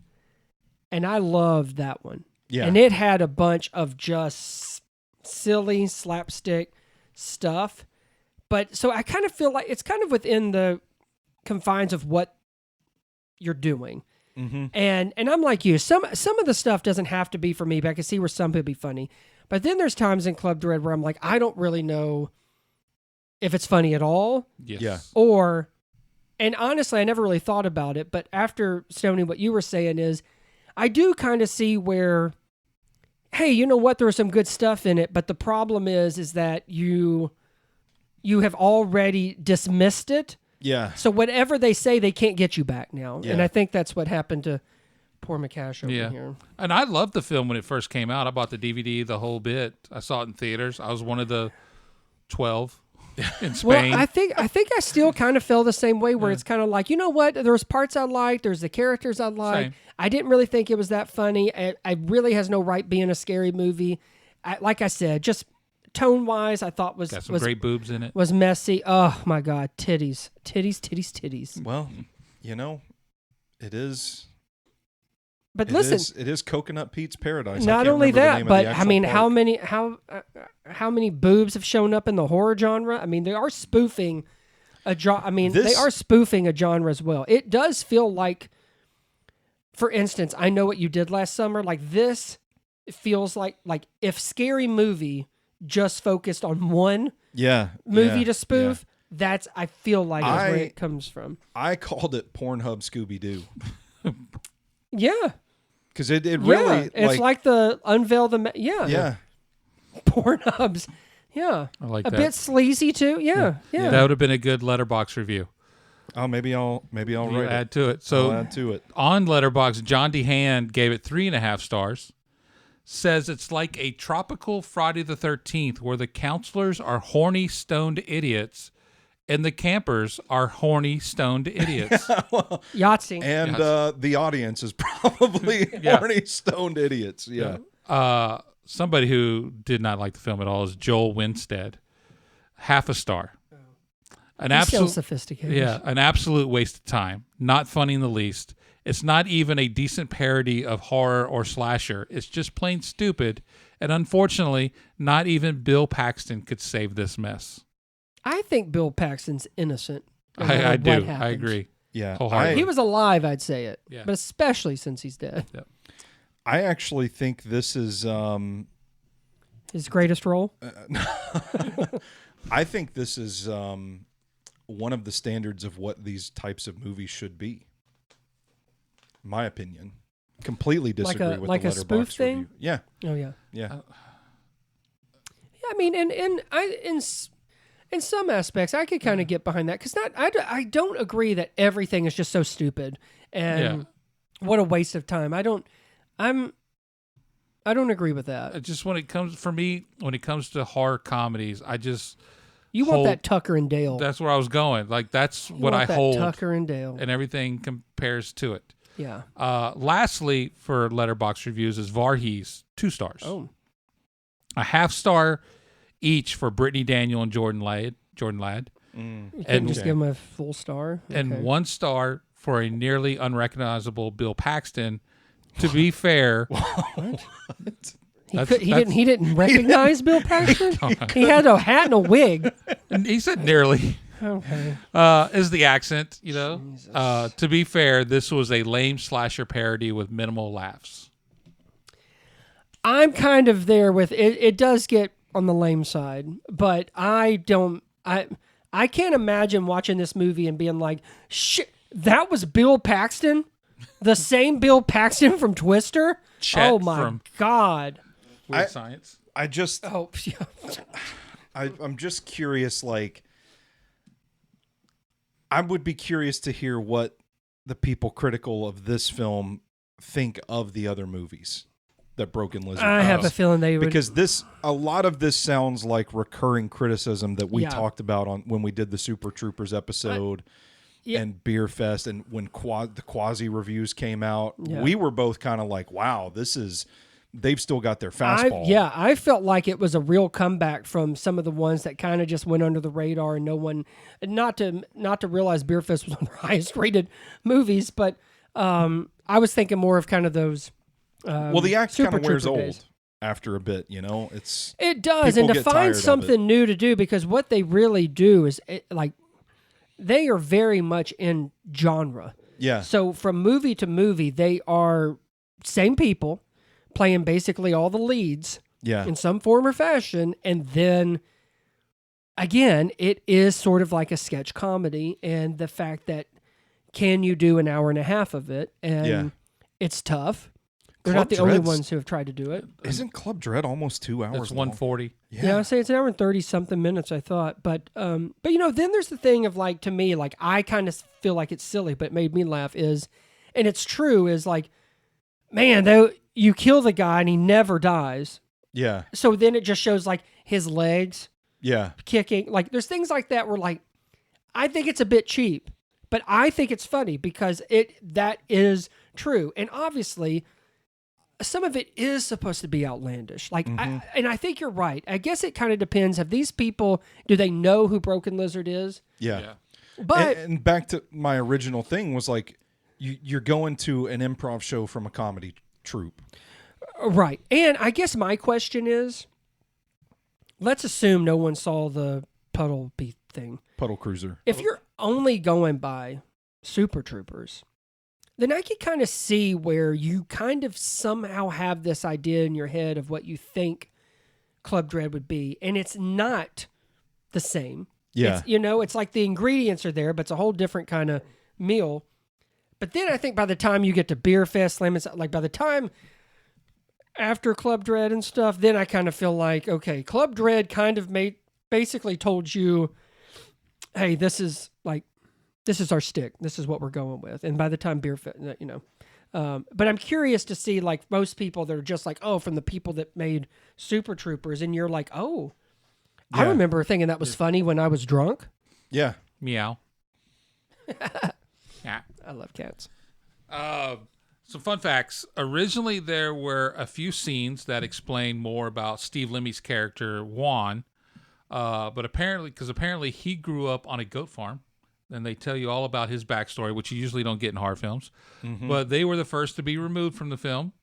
and I loved that one. Yeah. And it had a bunch of just silly slapstick stuff. But so I kind of feel like it's kind of within the confines of what you're doing. Mm-hmm. And I'm like you. Some of the stuff doesn't have to be for me, but I can see where some could be funny. But then there's times in Club Dread where I'm like, I don't really know if it's funny at all. Yes. Yeah. And honestly, I never really thought about it. But after, Stoney, what you were saying is, I do kind of see where, hey, you know what? There was some good stuff in it. But the problem is that you have already dismissed it. Yeah. So whatever they say, they can't get you back now. Yeah. And I think that's what happened to poor McCash over here. And I loved the film when it first came out. I bought the DVD, the whole bit. I saw it in theaters. I was one of the 12 in Spain. Well, I think I still kind of feel the same way, where it's kind of like, you know what? There's parts I liked. There's the characters I liked. Same. I didn't really think it was that funny. It really has no right being a scary movie. Like I said, just tone-wise, I thought was got some great boobs in it. Was messy. Oh my God, titties. Well, it is. But listen, it is Coconut Pete's Paradise. Not only that, but I mean, how many boobs have shown up in the horror genre? I mean, they are spoofing a genre. I mean, they are spoofing a genre as well. It does feel like, for instance, I Know What You Did Last Summer. Like this, it feels like if Scary Movie just focused on one movie to spoof. That's, I feel like, is where it comes from. I called it Pornhub Scooby-Doo. Yeah. Because it really... It's like the unveil the... Yeah. Pornhubs. Yeah. I like that. A that. bit sleazy, too. Yeah. That would have been a good Letterboxd review. Oh, maybe I'll write add to it. So I'll add to it. On Letterboxd, John DeHaan gave it 3.5 stars. Says it's like a tropical Friday the 13th where the counselors are horny, stoned idiots and the campers are horny, stoned idiots. Yahtzee. And the audience is probably horny, stoned idiots. Yeah. Somebody who did not like the film at all is Joel Winstead. 0.5 star. An absolute sophisticated. Yeah, an absolute waste of time. Not funny in the least. It's not even a decent parody of horror or slasher. It's just plain stupid. And unfortunately, not even Bill Paxton could save this mess. I think Bill Paxton's innocent. I do. I agree. Yeah. Wholeheartedly. He was alive, I'd say it. Yeah. But especially since he's dead. Yep. I actually think this is His greatest role? I think this is one of the standards of what these types of movies should be. My opinion. Completely disagree with like the a spoof Letterboxd thing? review. Yeah. Oh, yeah. Yeah. Yeah, I mean, in some aspects, I could kind of get behind that because I don't agree that everything is just so stupid and what a waste of time. I don't agree with that. Just when it comes to horror comedies, You want that Tucker and Dale? That's where I was going. Like that's You what want I that hold, Tucker and Dale. and everything compares to it. Yeah. Lastly, for Letterboxd reviews is Varhees, 2 stars. Oh. A 1/2 star each for Brittany Daniel and Jordan Ladd. You And- can just give him a full star. And Okay. 1 star for a nearly unrecognizable Bill Paxton. To be fair, He didn't recognize Bill Paxton. He had a hat and a wig. and he said nearly. Okay. Is the accent, you know? To be fair, this was a lame slasher parody with minimal laughs. I'm kind of there with it. It does get on the lame side, but I can't imagine watching this movie and being like, shit, that was Bill Paxton? The same Bill Paxton from Twister? Chet Oh my from- God. Weird Science. I just Oh, yeah. I'm just curious, like I would be curious to hear what the people critical of this film think of the other movies that Broken Lizard I have does. a feeling they would. Because a lot of this sounds like recurring criticism that we Yeah. talked about when we did the Super Troopers episode Yeah. and Beer Fest, and when the Quasi reviews came out, Yeah. we were both kind of like, wow, they've still got their fastball. I felt like it was a real comeback from some of the ones that kind of just went under the radar and no one, not to realize Beer Fest was one of their highest rated movies, but I was thinking more of kind of those. Well, the act kind Super of wears Trooper old days. after a bit, you know. It does, people and to get find tired of something new to do, because what they really do is like they are very much in genre. Yeah. So from movie to movie, they are same people playing basically all the leads Yeah. in some form or fashion, and then again, it is sort of like a sketch comedy, and the fact that can you do an hour and a half of it, and Yeah. it's tough. They're Club not the only Dread's- ones who have tried to do it. Isn't Club Dread almost 2 hours It's long? 140. Yeah, I say it's an hour and 30 something minutes, I thought. But you know, then there's the thing of like, to me, like I kind of feel like it's silly, but it made me laugh and it's true, is like, man, though you kill the guy and he never dies. Yeah. So then it just shows like his legs Yeah. kicking. Like there's things like that where like, I think it's a bit cheap, but I think it's funny because that is true. And obviously some of it is supposed to be outlandish. Like, and I think you're right. I guess it kind of depends. Have these people, do they know who Broken Lizard is? Yeah. But and back to my original thing was like, you're going to an improv show from a comedy troupe. right. And I guess my question is, let's assume no one saw the puddle beat thing. Puddle Cruiser. If you're only going by Super Troopers, then I can kind of see where you kind of somehow have this idea in your head of what you think Club Dread would be. And it's not the same. Yeah. It's like the ingredients are there, but it's a whole different kind of meal. But then I think by the time you get to Beer Fest, like by the time after Club Dread and stuff, then I kind of feel like, okay, Club Dread kind of basically told you, hey, this is our stick. This is what we're going with. And by the time Beer Fest, but I'm curious to see like most people that are just like, oh, from the people that made Super Troopers. And you're like, oh, I Yeah. remember thinking that was funny when I was drunk. Yeah. Meow. Yeah. I love cats. Some fun facts. Originally, there were a few scenes that explain more about Steve Lemmy's character, Juan. But apparently he grew up on a goat farm. And they tell you all about his backstory, which you usually don't get in horror films. Mm-hmm. But they were the first to be removed from the film.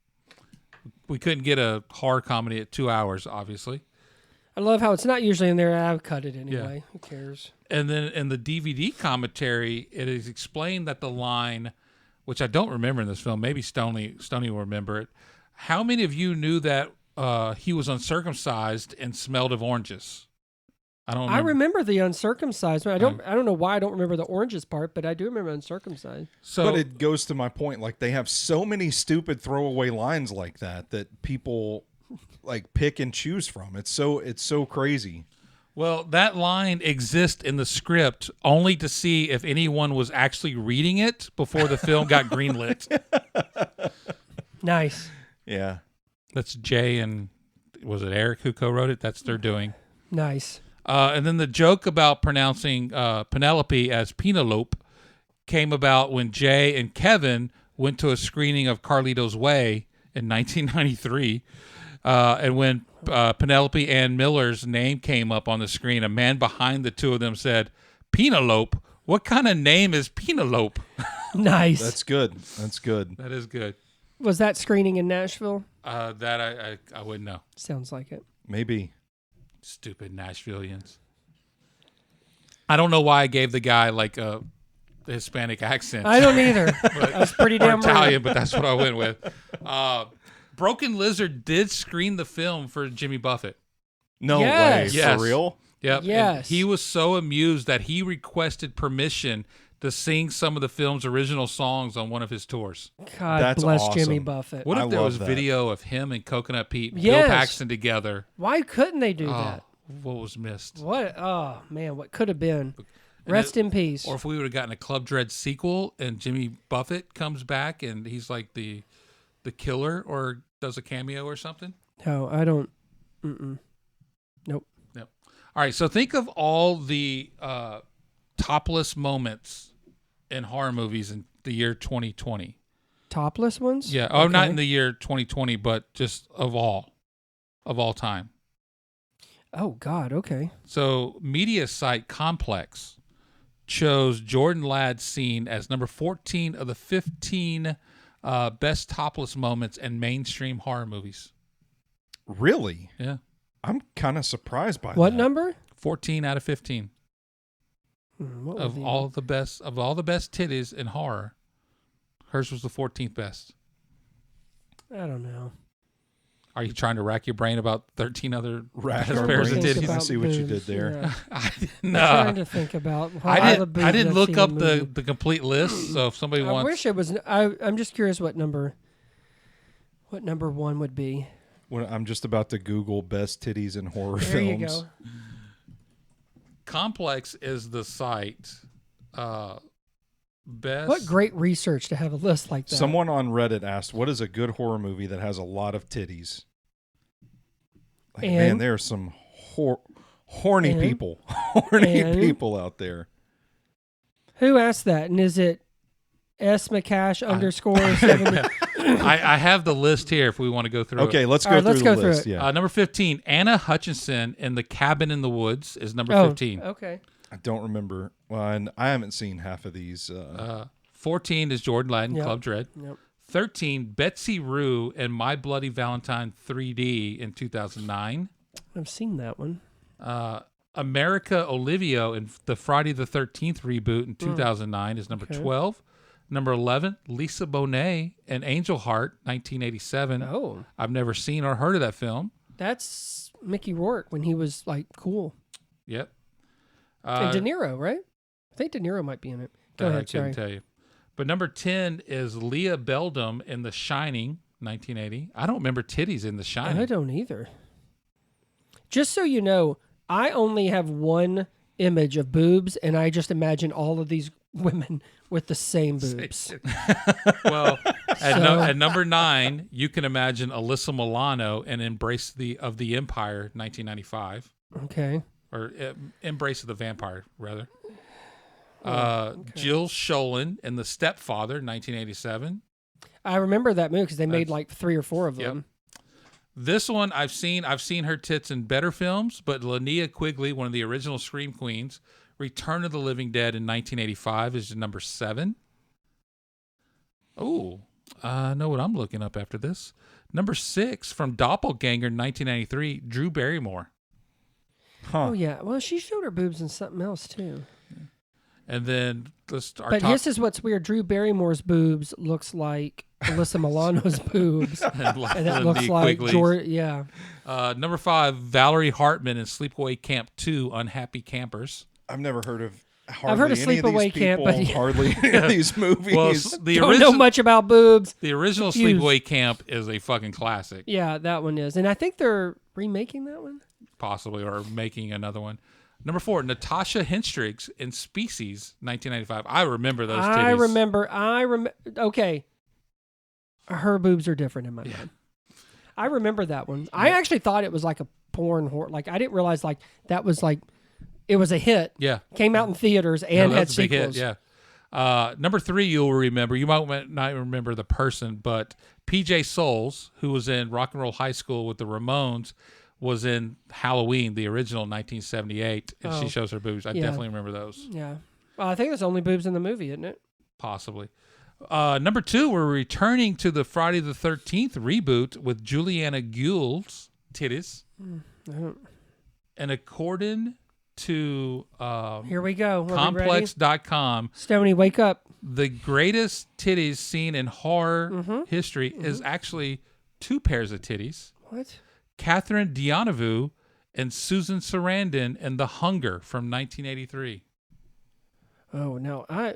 We couldn't get a horror comedy at 2 hours, obviously. I love how it's not usually in there. I've cut it anyway. Who cares? And then in the DVD commentary, it is explained that the line, which I don't remember in this film, maybe Stoney will remember it. How many of you knew that he was uncircumcised and smelled of oranges? I remember the uncircumcised. I don't know why I don't remember the oranges part, but I do remember uncircumcised. So, but it goes to my point. Like, they have so many stupid throwaway lines like that people like pick and choose from. It's so crazy. Well, that line exists in the script only to see if anyone was actually reading it before the film got greenlit. Nice. Yeah. That's Jay and was it Eric who co-wrote it? That's their doing. Nice. And then the joke about pronouncing Penelope as Penelope came about when Jay and Kevin went to a screening of Carlito's Way in 1993. And when Penelope Ann Miller's name came up on the screen, a man behind the two of them said, "Penelope? What kind of name is Penelope?" Nice. That's good. That is good. Was that screening in Nashville? That I wouldn't know. Sounds like it. Maybe. Stupid Nashvillians. I don't know why I gave the guy like a Hispanic accent. I don't either. That's pretty damn Italian, but that's what I went with. Broken Lizard did screen the film for Jimmy Buffett. No Yes. way. Yes. For real? Yep. Yes. And he was so amused that he requested permission to sing some of the film's original songs on one of his tours. God That's bless awesome. Jimmy Buffett. What if I there love was that. video of him and Coconut Pete, Yes. Bill Paxton together? Why couldn't they do Oh, that? what was missed? What? Oh, man, what could have been? Rest in peace. Or if we would have gotten a Club Dread sequel and Jimmy Buffett comes back and he's like the killer or does a cameo or something. No, I don't. Mm-mm. Nope. Yep. All right, so think of all the topless moments in horror movies in the year 2020. Topless ones? Yeah. Oh, not in the year 2020, but just of all time. Oh, God. Okay. So media site Complex chose Jordan Ladd's scene as number 14 of the 15 best topless moments in mainstream horror movies. Really? Yeah. I'm kind of surprised by What that. number? 14 out of 15 What of was all the best titties in horror. Hers was the 14th best. I don't know. Are you trying to rack your brain about 13 other Rack best our pairs of brains. titties? I see what you did there. Yeah. No. I'm trying to think about. I didn't look up the complete list. So if somebody I wants, wish it was. I'm just curious what number one would be. When I'm just about to Google best titties in horror There films. you go. Complex is the site. Best. What great research to have a list like that. Someone on Reddit asked, "What is a good horror movie that has a lot of titties?" Like, And- man, there are some horny and- people, horny and- people out there. Who asked that? And is it McCash _ 70? I have the list here if we want to go through Okay, it. let's All go right, through let's the go through list. it. Yeah, Number 15, Anna Hutchinson in The Cabin in the Woods is number Oh, 15. okay. I don't remember. Well, and I haven't seen half of these. 14 is Jordan Ladd in Yep. Club Dread. Yep. 13, Betsy Rue in My Bloody Valentine 3D in 2009. I've seen that one. America Olivio in the Friday the 13th reboot in 2009 is number Okay. 12. Number 11, Lisa Bonet in Angel Heart 1987. Oh, I've never seen or heard of that film. that's Mickey Rourke when he was like cool. Yep. And De Niro, right? I think De Niro might be in it. Go That I ahead. couldn't Sorry. tell you. But number 10 is Leah Beldam in The Shining 1980. I don't remember titties in The Shining. I don't either. Just so you know, I only have one image of boobs, and I just imagine all of these women with the same boobs. Well, at number 9, you can imagine Alyssa Milano in Embrace of the Empire 1995. Okay. Or Embrace of the Vampire, rather. Jill Schoelen in The Stepfather 1987. I remember that movie because they made like 3 or 4 of Yep. them. This one I've seen her tits in better films, but Linnea Quigley, one of the original Scream Queens, Return of the Living Dead in 1985 is number 7. Oh, I know what I'm looking up after this. Number 6 from Doppelganger in 1993, Drew Barrymore. Oh yeah. Well, she showed her boobs in something else too. And then But this is what's weird. Drew Barrymore's boobs looks like Alyssa Milano's boobs, and it looks like George. Yeah. Number 5, Valerie Hartman in Sleepaway Camp 2: Unhappy Campers. I've never heard of. I've heard of Sleepaway Camp, but hardly any of these movies. Well, don't know much about boobs. The original Sleepaway Camp is a fucking classic. Yeah, that one is, and I think they're remaking that one, possibly, or making another one. Number 4, Natasha Henstridge in Species, 1995. I remember those titties. I remember. Okay, her boobs are different in my mind. I remember that one. I actually thought it was like a porn horror. Like I didn't realize like that was like it was a hit. Yeah, came out in theaters and had that's a big sequels. hit, yeah. Number 3, you'll remember. You might not remember the person, but PJ Souls, who was in Rock and Roll High School with the Ramones, was in Halloween, the original 1978, and she shows her boobs. I definitely remember those. Yeah. Well, I think that's the only boobs in the movie, isn't it? Possibly. Number 2, we're returning to the Friday the 13th reboot with Juliana Gould's titties. And according to here we go. Complex.com, Stoney, wake up. The greatest titties seen in horror history is actually 2 pairs of titties. What? Catherine Deneuve and Susan Sarandon in The Hunger from 1983. Oh no, I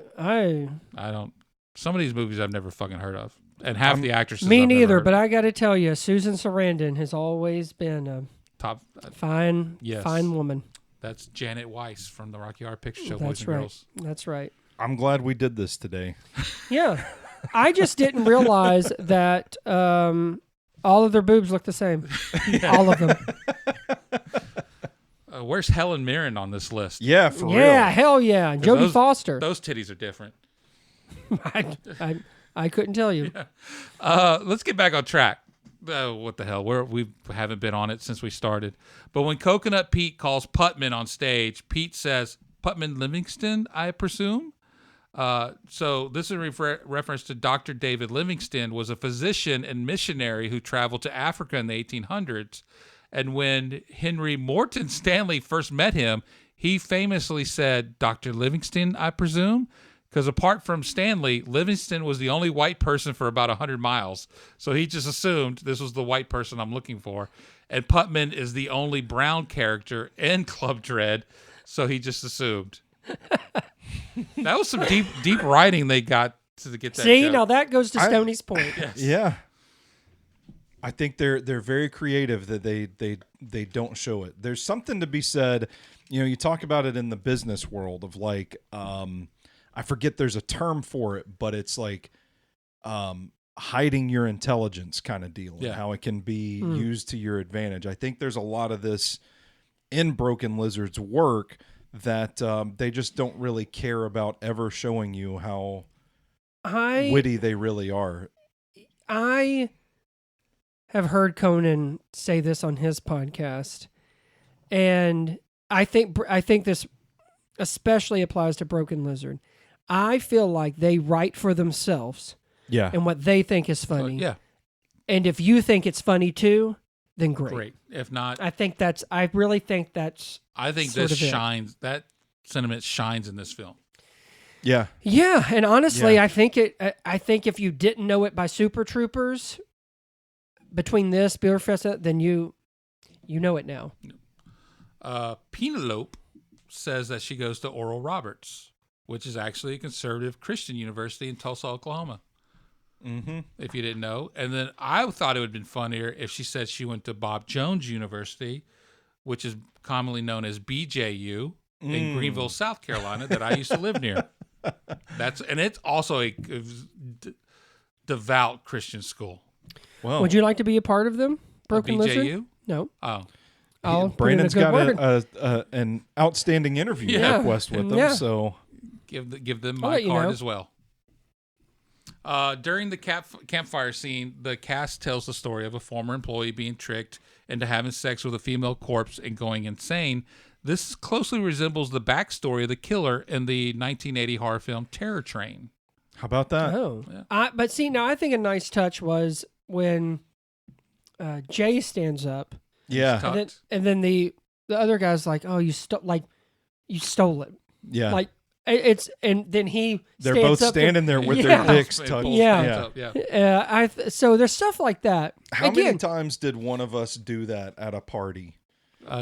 don't. Some of these movies I've never fucking heard of, and half the actresses. Me I've neither, never heard but I got to tell you, Susan Sarandon has always been a top fine woman. That's Janet Weiss from the Rocky Horror Picture Show. That's Boys and right. Girls. That's right. I'm glad we did this today. Yeah, I just didn't realize that all of their boobs look the same. All of them. Where's Helen Mirren on this list? Yeah, for real. Yeah, hell yeah. Jodie Foster. Those titties are different. I couldn't tell you. Yeah. Let's get back on track. What the hell? We haven't been on it since we started. But when Coconut Pete calls Putman on stage, Pete says, Putman Livingston, I presume? So this is a reference to Dr. David Livingstone, was a physician and missionary who traveled to Africa in the 1800s. And when Henry Morton Stanley first met him, he famously said, Dr. Livingstone, I presume? Because apart from Stanley, Livingston was the only white person for about 100 miles. So he just assumed this was the white person I'm looking for. And Putman is the only brown character in Club Dread. So he just assumed. That was some deep writing they got to get that. See, joke. now that goes to Stoney's point. Yes. Yeah. I think they're very creative that they don't show it. There's something to be said. You know, you talk about it in the business world of like, I forget there's a term for it, but it's like hiding your intelligence kind of deal, and how it can be used to your advantage. I think there's a lot of this in Broken Lizard's work that they just don't really care about ever showing you how witty they really are. I have heard Conan say this on his podcast, and I think this especially applies to Broken Lizard. I feel like they write for themselves, and what they think is funny. And if you think it's funny too, then great. If not, I really think that's. I think this shines. That sentiment shines in this film. Yeah. Yeah, and honestly, I think if you didn't know it by Super Troopers, between this Beerfest, then you know it now. Penelope says that she goes to Oral Roberts, which is actually a conservative Christian university in Tulsa, Oklahoma. Mm-hmm. If you didn't know. And then I thought it would have been funnier if she said she went to Bob Jones University, which is commonly known as BJU in Greenville, South Carolina, that I used to live near. And it's also a devout Christian school. Wow. Would you like to be a part of them? Broken BJU? Lizard? No. Oh. Brandon's got an outstanding interview request with them, so give them my card as well. During the campfire scene, the cast tells the story of a former employee being tricked into having sex with a female corpse and going insane. This closely resembles the backstory of the killer in the 1980 horror film Terror Train. How about that? Oh. Yeah. But see, now I think a nice touch was when Jay stands up. Yeah. And then the the other guy's like, "Oh, you stole it." Yeah. Like it's, and then they're stands both up standing there with Yeah. their dicks tucked. Yeah. Yeah. So there's stuff like that. How Again, many times did one of us do that at a party?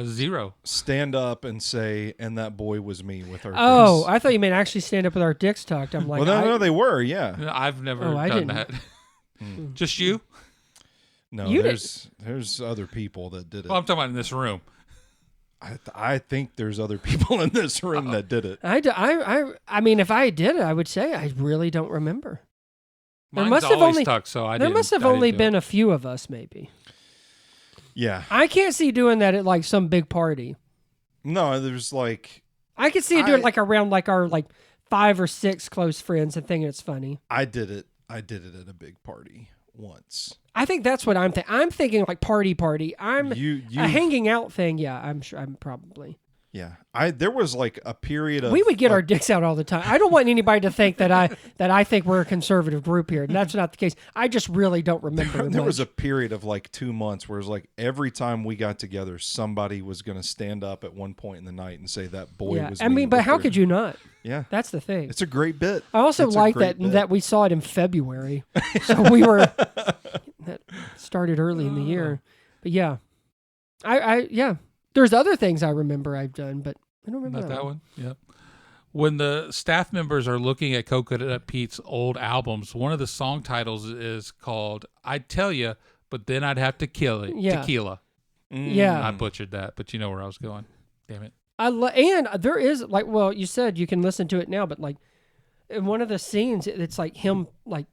0. Stand up and say, "And that boy was me," with our Oh, dicks. I thought you meant actually stand up with our dicks tucked. I'm like, Well, no, they were, yeah. I've never Oh, I done didn't. that. Just you? No, You there's other people that did it. Well, I'm talking about in this room. I think there's other people in this room that did it. I mean, if I did it, I would say I really don't remember. There Mine's must have always only tucked, so I there didn't- must have I didn't only do been it. a few of us, maybe. Yeah. I can't see doing that at like some big party. No, there's like I could see it doing like around like our like 5 or 6 close friends and thinking it's funny. I did it at a big party once. I think that's what I'm thinking. I'm thinking like party. I'm You a hanging out thing. Yeah, I'm sure. I'm probably. Yeah. There was like a period of We would get our like, dicks out all the time. I don't want anybody to think that I think we're a conservative group here. And that's not the case. I just really don't remember. there was a much. period of like 2 months where it was like every time we got together, somebody was going to stand up at one point in the night and say that boy Yeah, was I me mean, but with how their-" could you not? Yeah. That's the thing. It's a great bit. I also It's a like great bit. that we saw it in February, so we were that started early in the year. But yeah, I yeah. There's other things I remember I've done, but I don't remember Not that one. Yep. When the staff members are looking at Coconut Pete's old albums, one of the song titles is called "I'd Tell Ya, but Then I'd Have to Kill It." Yeah. Tequila. Yeah, I butchered that, but you know where I was going. Damn it. and there is like, well, you said you can listen to it now, but like in one of the scenes, it's like him like.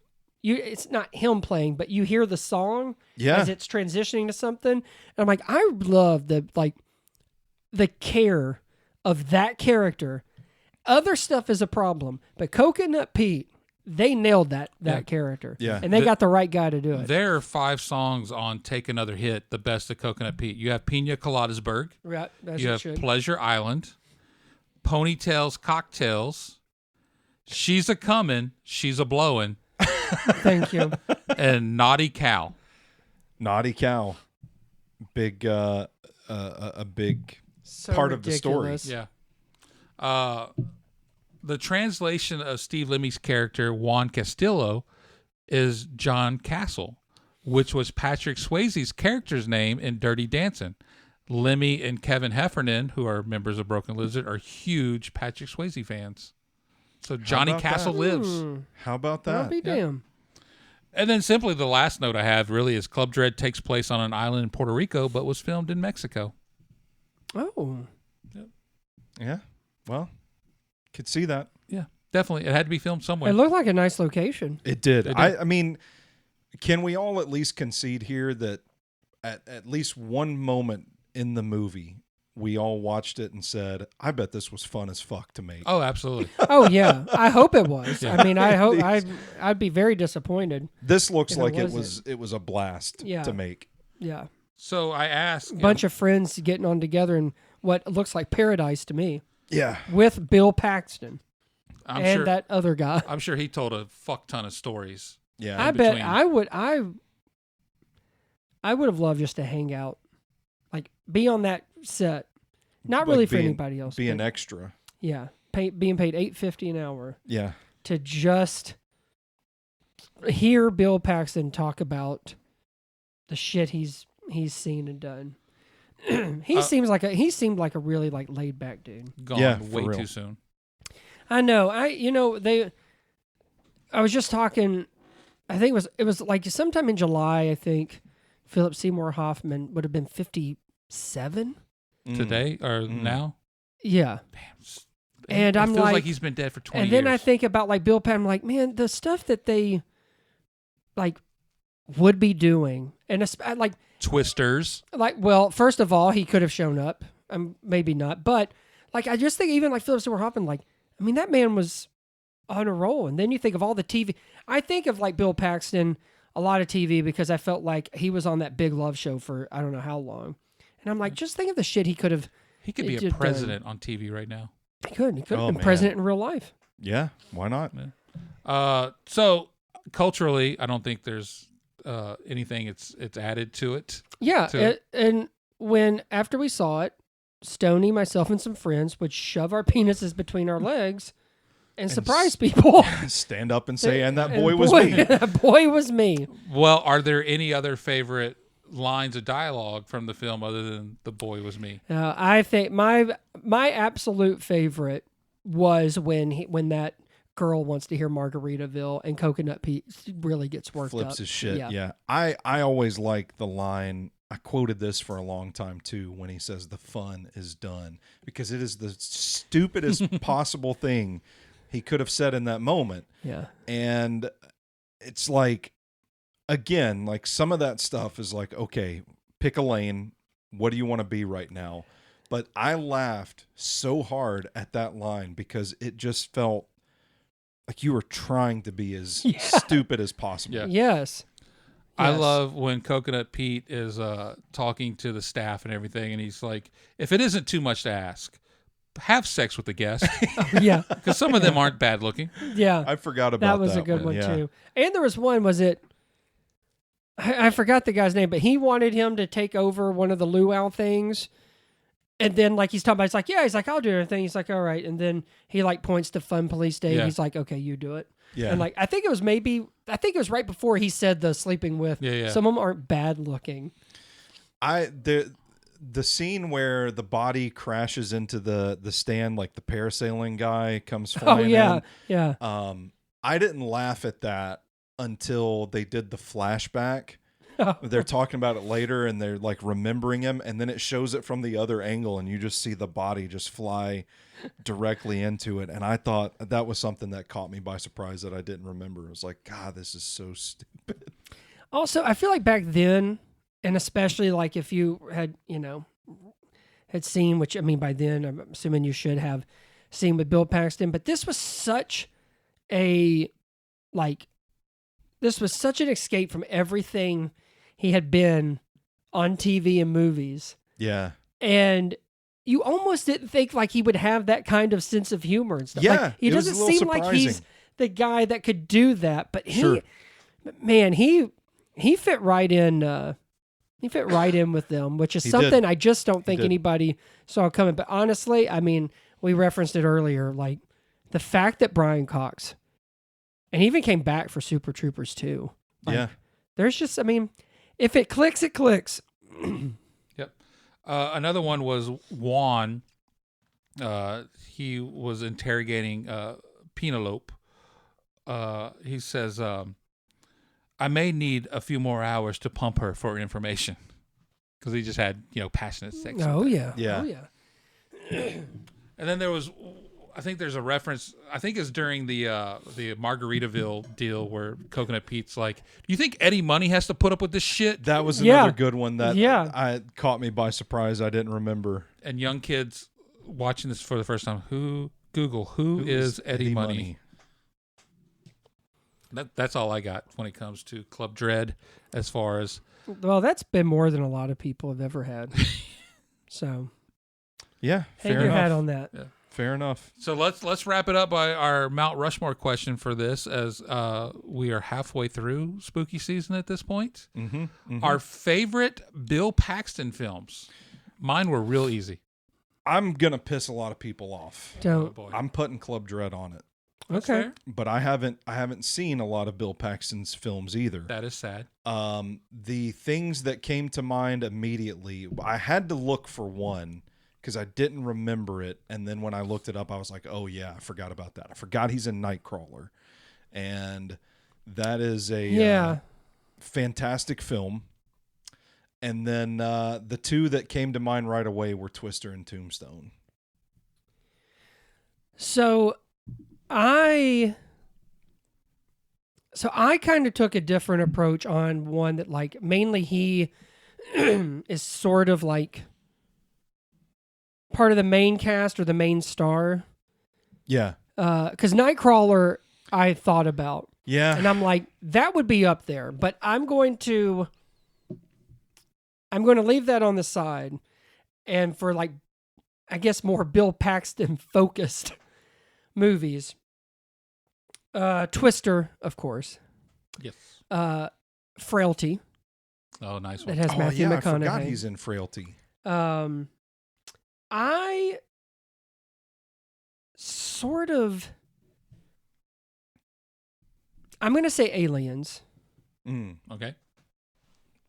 It's not him playing, but you hear the song as it's transitioning to something. And I'm like, I love the care of that character. Other stuff is a problem, but Coconut Pete, they nailed that character. Yeah. And they got the right guy to do it. There are 5 songs on Take Another Hit, the best of Coconut Pete. You have Pina Coladasburg. Right. As You it have should. Pleasure Island, Ponytails Cocktails, She's a Comin', She's a Blowin', Thank you. and Naughty Cow. Naughty Cow. Big a big So part of the story. ridiculous. Yeah. The translation of Steve Lemmy's character, Juan Castillo, is John Castle, which was Patrick Swayze's character's name in Dirty Dancing. Lemmy and Kevin Heffernan, who are members of Broken Lizard, are huge Patrick Swayze fans. So Johnny about Castle that? lives. How about I'll that? be damned. And then simply the last note I have really is Club Dread takes place on an island in Puerto Rico, but was filmed in Mexico. Oh. Yeah. Well, could see that. Yeah, definitely. It had to be filmed somewhere. It looked like a nice location. It did. It did. I mean, can we all at least concede here that at least one moment in the movie, we all watched it and said, I bet this was fun as fuck to make. Oh, absolutely. Oh yeah, I hope it was. Yeah. I mean, I hope I'd be very disappointed. This looks If it like wasn't. it was a blast Yeah. to make. Yeah, So I asked a bunch of friends getting on together in what looks like paradise to me Yeah. with Bill Paxton I'm and sure that other guy. I'm sure he told a fuck ton of stories. Yeah. I bet between. I would have loved just to hang out, like be on that set. Not Like really for being- anybody else. Be an but extra. yeah, being paid $8.50 an hour Yeah. to just hear Bill Paxton talk about the shit he's seen and done. He seemed like a really like laid back dude. Gone Yeah, for way real. too soon. I know. I was just talking. I think it was like sometime in July. I think Philip Seymour Hoffman would have been 57. Today or now. Yeah, and it I'm feels like, like he's been dead for 20 and years. then I think about like Bill Paxton. I'm like, man, the stuff that they like would be doing, and like Twisters. well, first of all, he could have shown up. Maybe not, but like I just think even like Philip Seymour Hoffman, like I mean that man was on a roll. And then you think of all the TV. I think of like Bill Paxton, a lot of TV because I felt like he was on that Big Love show for I don't know how long. And I'm like, just think of the shit he could have. He could be a president on TV right now. He could have Oh, been man. president in real life. Yeah. Why not? So culturally, I don't think there's anything it's added to it. Yeah, To- and when after we saw it, Stoney, myself, and some friends would shove our penises between our legs and surprise people. Stand up and say, and that boy was me. That boy was me. Well, are there any other favorite lines of dialogue from the film other than "the boy was me"? I think my absolute favorite was when that girl wants to hear Margaritaville and Coconut Pete really gets worked up. Flips his shit. Yeah. I always like the line. I quoted this for a long time too when he says the fun is done, because it is the stupidest possible thing he could have said in that moment. Yeah. And it's like, again, like some of that stuff is like, okay, pick a lane. What do you want to be right now? But I laughed so hard at that line because it just felt like you were trying to be as stupid as possible. Yeah. Yes. I love when Coconut Pete is talking to the staff and everything, and he's like, if it isn't too much to ask, have sex with the guest. Yeah. Because some of them aren't bad looking. Yeah. I forgot about that. That was a good one too. And there was one, I forgot the guy's name, but he wanted him to take over one of the luau things. And then like he's talking about, he's like, I'll do everything. He's like, all right. And then he like points to Fun Police Day. Yeah. He's like, okay, you do it. Yeah. And like, I think it was right before he said the sleeping with. Yeah. Some of them aren't bad looking. The scene where the body crashes into the stand, like the parasailing guy comes flying in. Yeah. I didn't laugh at that until they did the flashback. They're talking about it later and they're like remembering him, and then it shows it from the other angle and you just see the body just fly directly into it. And I thought that was something that caught me by surprise that I didn't remember. It was like, God, this is so stupid. Also, I feel like back then, and especially like if you had seen, which I mean by then I'm assuming you should have seen with Bill Paxton, but this was such an escape from everything he had been on TV and movies. Yeah. And you almost didn't think like he would have that kind of sense of humor and stuff. Yeah, Like, he it was doesn't a little seem like he's surprising. the guy that could do that, but Sure. he fit right in. He fit right in with them, which is He something did. I just don't think did. anybody saw coming. But honestly, I mean, we referenced it earlier, like the fact that Brian Cox, and he even came back for Super Troopers too. Like, Yeah. there's just, I mean, if it clicks, it clicks. Yep. Another one was Juan. He was interrogating Penelope. He says, I may need a few more hours to pump her for information. Because he just had, passionate sex. Oh, with her. yeah. Yeah. Oh, yeah. And then there was, I think there's a reference, I think it's during the Margaritaville deal where Coconut Pete's like, do you think Eddie Money has to put up with this shit? That was Yeah. another good one that I caught me by surprise. I didn't remember. And young kids watching this for the first time, who is Eddie Money? That's all I got when it comes to Club Dread as far as... Well, that's been more than a lot of people have ever had. So, Yeah, hang fair your hat enough. on that. Yeah. Fair enough. So let's wrap it up by our Mount Rushmore question for this, as we are halfway through spooky season at this point. Mm-hmm, mm-hmm. Our favorite Bill Paxton films. Mine were real easy. I'm going to piss a lot of people off. Don't. Boy. I'm putting Club Dread on it. That's Okay. fair. But I haven't seen a lot of Bill Paxton's films either. That is sad. The things that came to mind immediately, I had to look for one because I didn't remember it. And then when I looked it up, I was like, oh yeah, I forgot about that. I forgot he's in Nightcrawler. And that is a fantastic film. And then the two that came to mind right away were Twister and Tombstone. So I kind of took a different approach on one that like mainly he is sort of like part of the main cast or the main star. Yeah. Because Nightcrawler I thought about. Yeah. And I'm like, that would be up there. But I'm going to leave that on the side. And for like, I guess more Bill Paxton focused movies. Twister, of course. Yes. Frailty. Oh, nice That one. has Matthew I McConaughey. forgot he's in Frailty. I sort of... I'm going to say Aliens. Okay.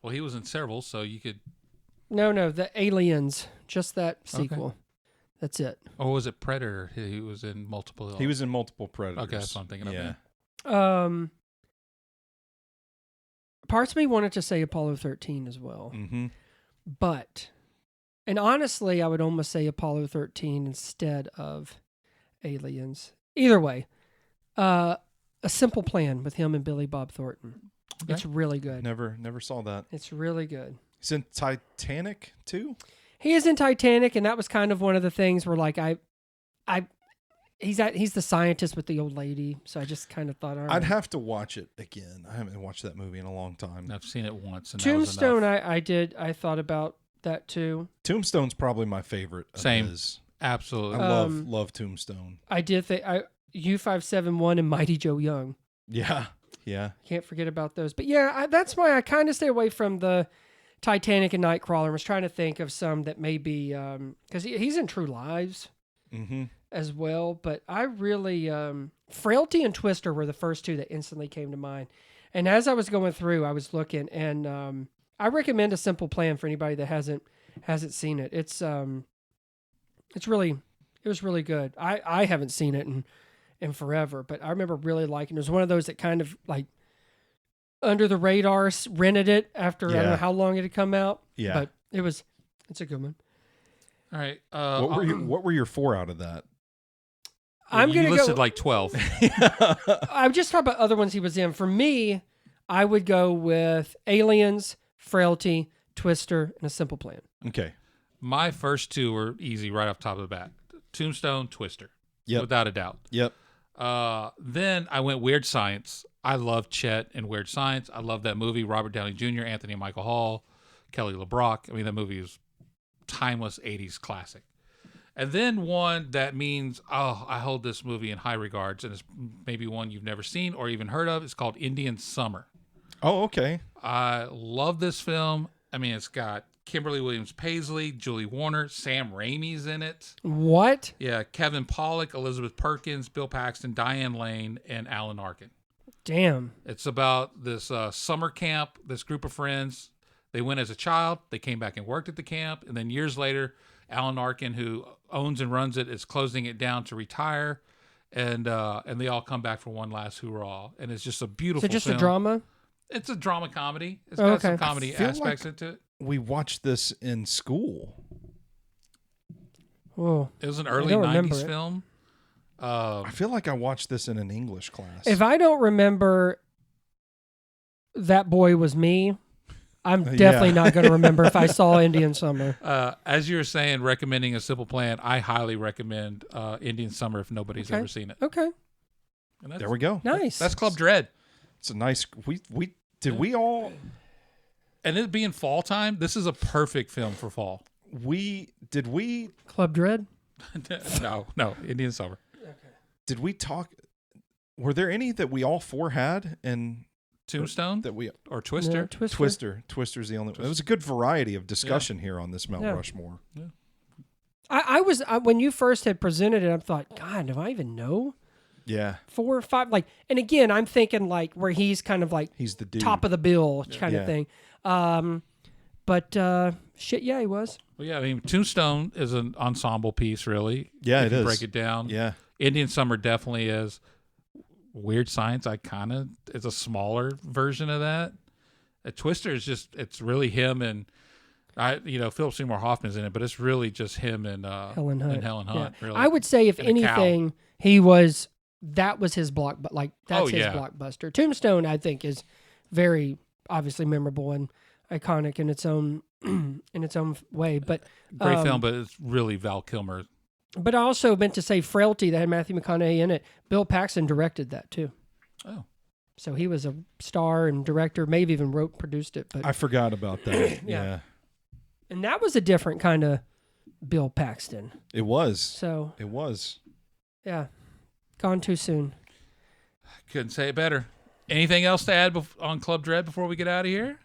Well, he was in several, so you could... No, the Aliens. Just that sequel. Okay. That's it. Or was it Predator? He was in multiple... He was in multiple Predators. Okay, that's what I'm thinking of. Yeah. Parts of me wanted to say Apollo 13 as well. Mm-hmm. But, and honestly, I would almost say Apollo 13 instead of Aliens. Either way, A Simple Plan with him and Billy Bob Thornton. Okay. It's really good. Never saw that. It's really good. He's in Titanic too. He is in Titanic, and that was kind of one of the things where, like, he's the scientist with the old lady, so I just kind of thought, all right. I'd have to watch it again. I haven't watched that movie in a long time. I've seen it once. And Tombstone, that was enough. I thought about that too. Tombstone's probably my favorite. Of Same. his. Absolutely. I love Tombstone. I did think U571 and Mighty Joe Young. Yeah. Can't forget about those. But yeah, that's why I kind of stay away from the Titanic and Nightcrawler. I was trying to think of some that may be because he's in True Lives as well. But I really Frailty and Twister were the first two that instantly came to mind. And as I was going through, I was looking, and I recommend A Simple Plan for anybody that hasn't seen it. It was really good. I haven't seen it in forever, but I remember really liking it. It was one of those that kind of like under the radar rented it after I don't know how long it had come out. Yeah. But it's a good one. All right. What were your 4 out of that? I'm you going to listed go like 12. I just talked about other ones he was in. For me, I would go with Aliens, Frailty, Twister, and A Simple Plan. Okay. My first 2 were easy right off the top of the bat. Tombstone, Twister. Yep. Without a doubt. Yep. Then I went Weird Science. I love Chet and Weird Science. I love that movie. Robert Downey Jr., Anthony Michael Hall, Kelly LeBrock. I mean, that movie is timeless 80s classic. And then one that means, I hold this movie in high regards, and it's maybe one you've never seen or even heard of. It's called Indian Summer. Oh, okay. I love this film. I mean, it's got Kimberly Williams Paisley, Julie Warner, Sam Raimi's in it. What? Yeah, Kevin Pollak, Elizabeth Perkins, Bill Paxton, Diane Lane, and Alan Arkin. Damn. It's about this summer camp, this group of friends. They went as a child. They came back and worked at the camp. And then years later, Alan Arkin, who owns and runs it, is closing it down to retire. And they all come back for one last hoorah. And it's just a beautiful So just film. a drama? It's a drama comedy. It's got some comedy feel aspects like into it. We watched this in school. Whoa. It was an early don't remember 90s it. film. I feel like I watched this in an English class. If I don't remember That Boy Was Me, I'm definitely not going to remember if I saw Indian Summer. As you were saying, recommending A Simple Plan, I highly recommend Indian Summer if nobody's ever seen it. Okay. And there we go. Nice. That's Club Dread. It's a nice. We all. And it being fall time, this is a perfect film for fall. Did we Club Dread? No, Indian Summer. Did we talk? Were there any that we all 4 had and Tombstone that we or Twister? No, Twister. Twister's the only one. It was a good variety of discussion here on this Mount Rushmore. Yeah. I was when you first had presented it, I thought, God, do I even know? Yeah. 4 or 5, like, and again, I'm thinking like where he's kind of like He's the dude. top of the bill kind of Yeah. thing. But shit, yeah, he was. Well, yeah, I mean, Tombstone is an ensemble piece, really. Yeah, if it you is. break it down. Yeah. Indian Summer definitely is. Weird Science, it's a smaller version of that. Twister is just, it's really him and, Philip Seymour Hoffman's in it, but it's really just him and Helen Hunt. Yeah. Really. I would say if And a cow. anything, that was his block, but like that's his blockbuster. Tombstone, I think, is very obviously memorable and iconic in its own way. But Great film, but it's really Val Kilmer. But I also meant to say Frailty that had Matthew McConaughey in it. Bill Paxton directed that too. Oh. So he was a star and director, maybe even wrote and produced it. But I forgot about that. Yeah. And that was a different kind of Bill Paxton. It was. So It was. yeah, gone too soon. Couldn't say it better. Anything else to add on Club Dread before we get out of here?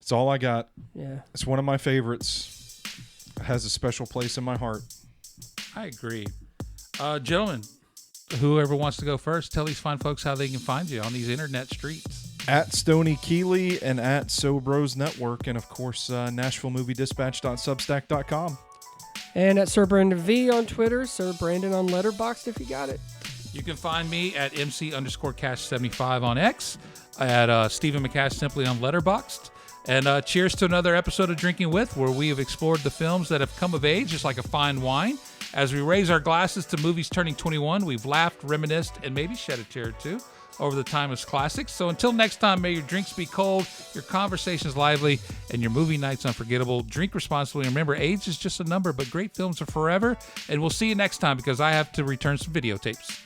It's all I got. Yeah. It's one of my favorites. I has a special place in my heart. I agree. Gentlemen, whoever wants to go first, tell these fine folks how they can find you on these internet streets. At Stoney Keeley and at Sobros Network, and of course, NashvilleMovieDispatch.substack.com. And at Sir Brandon V on Twitter, Sir Brandon on Letterboxd if you got it. You can find me at MC_Cash75 on X, at Stephen McCash simply on Letterboxd. And cheers to another episode of Drinking With, where we have explored the films that have come of age, just like a fine wine. As we raise our glasses to movies turning 21, we've laughed, reminisced, and maybe shed a tear or two over the timeless classics. So until next time, may your drinks be cold, your conversations lively, and your movie nights unforgettable. Drink responsibly. Remember, age is just a number, but great films are forever. And we'll see you next time, because I have to return some videotapes.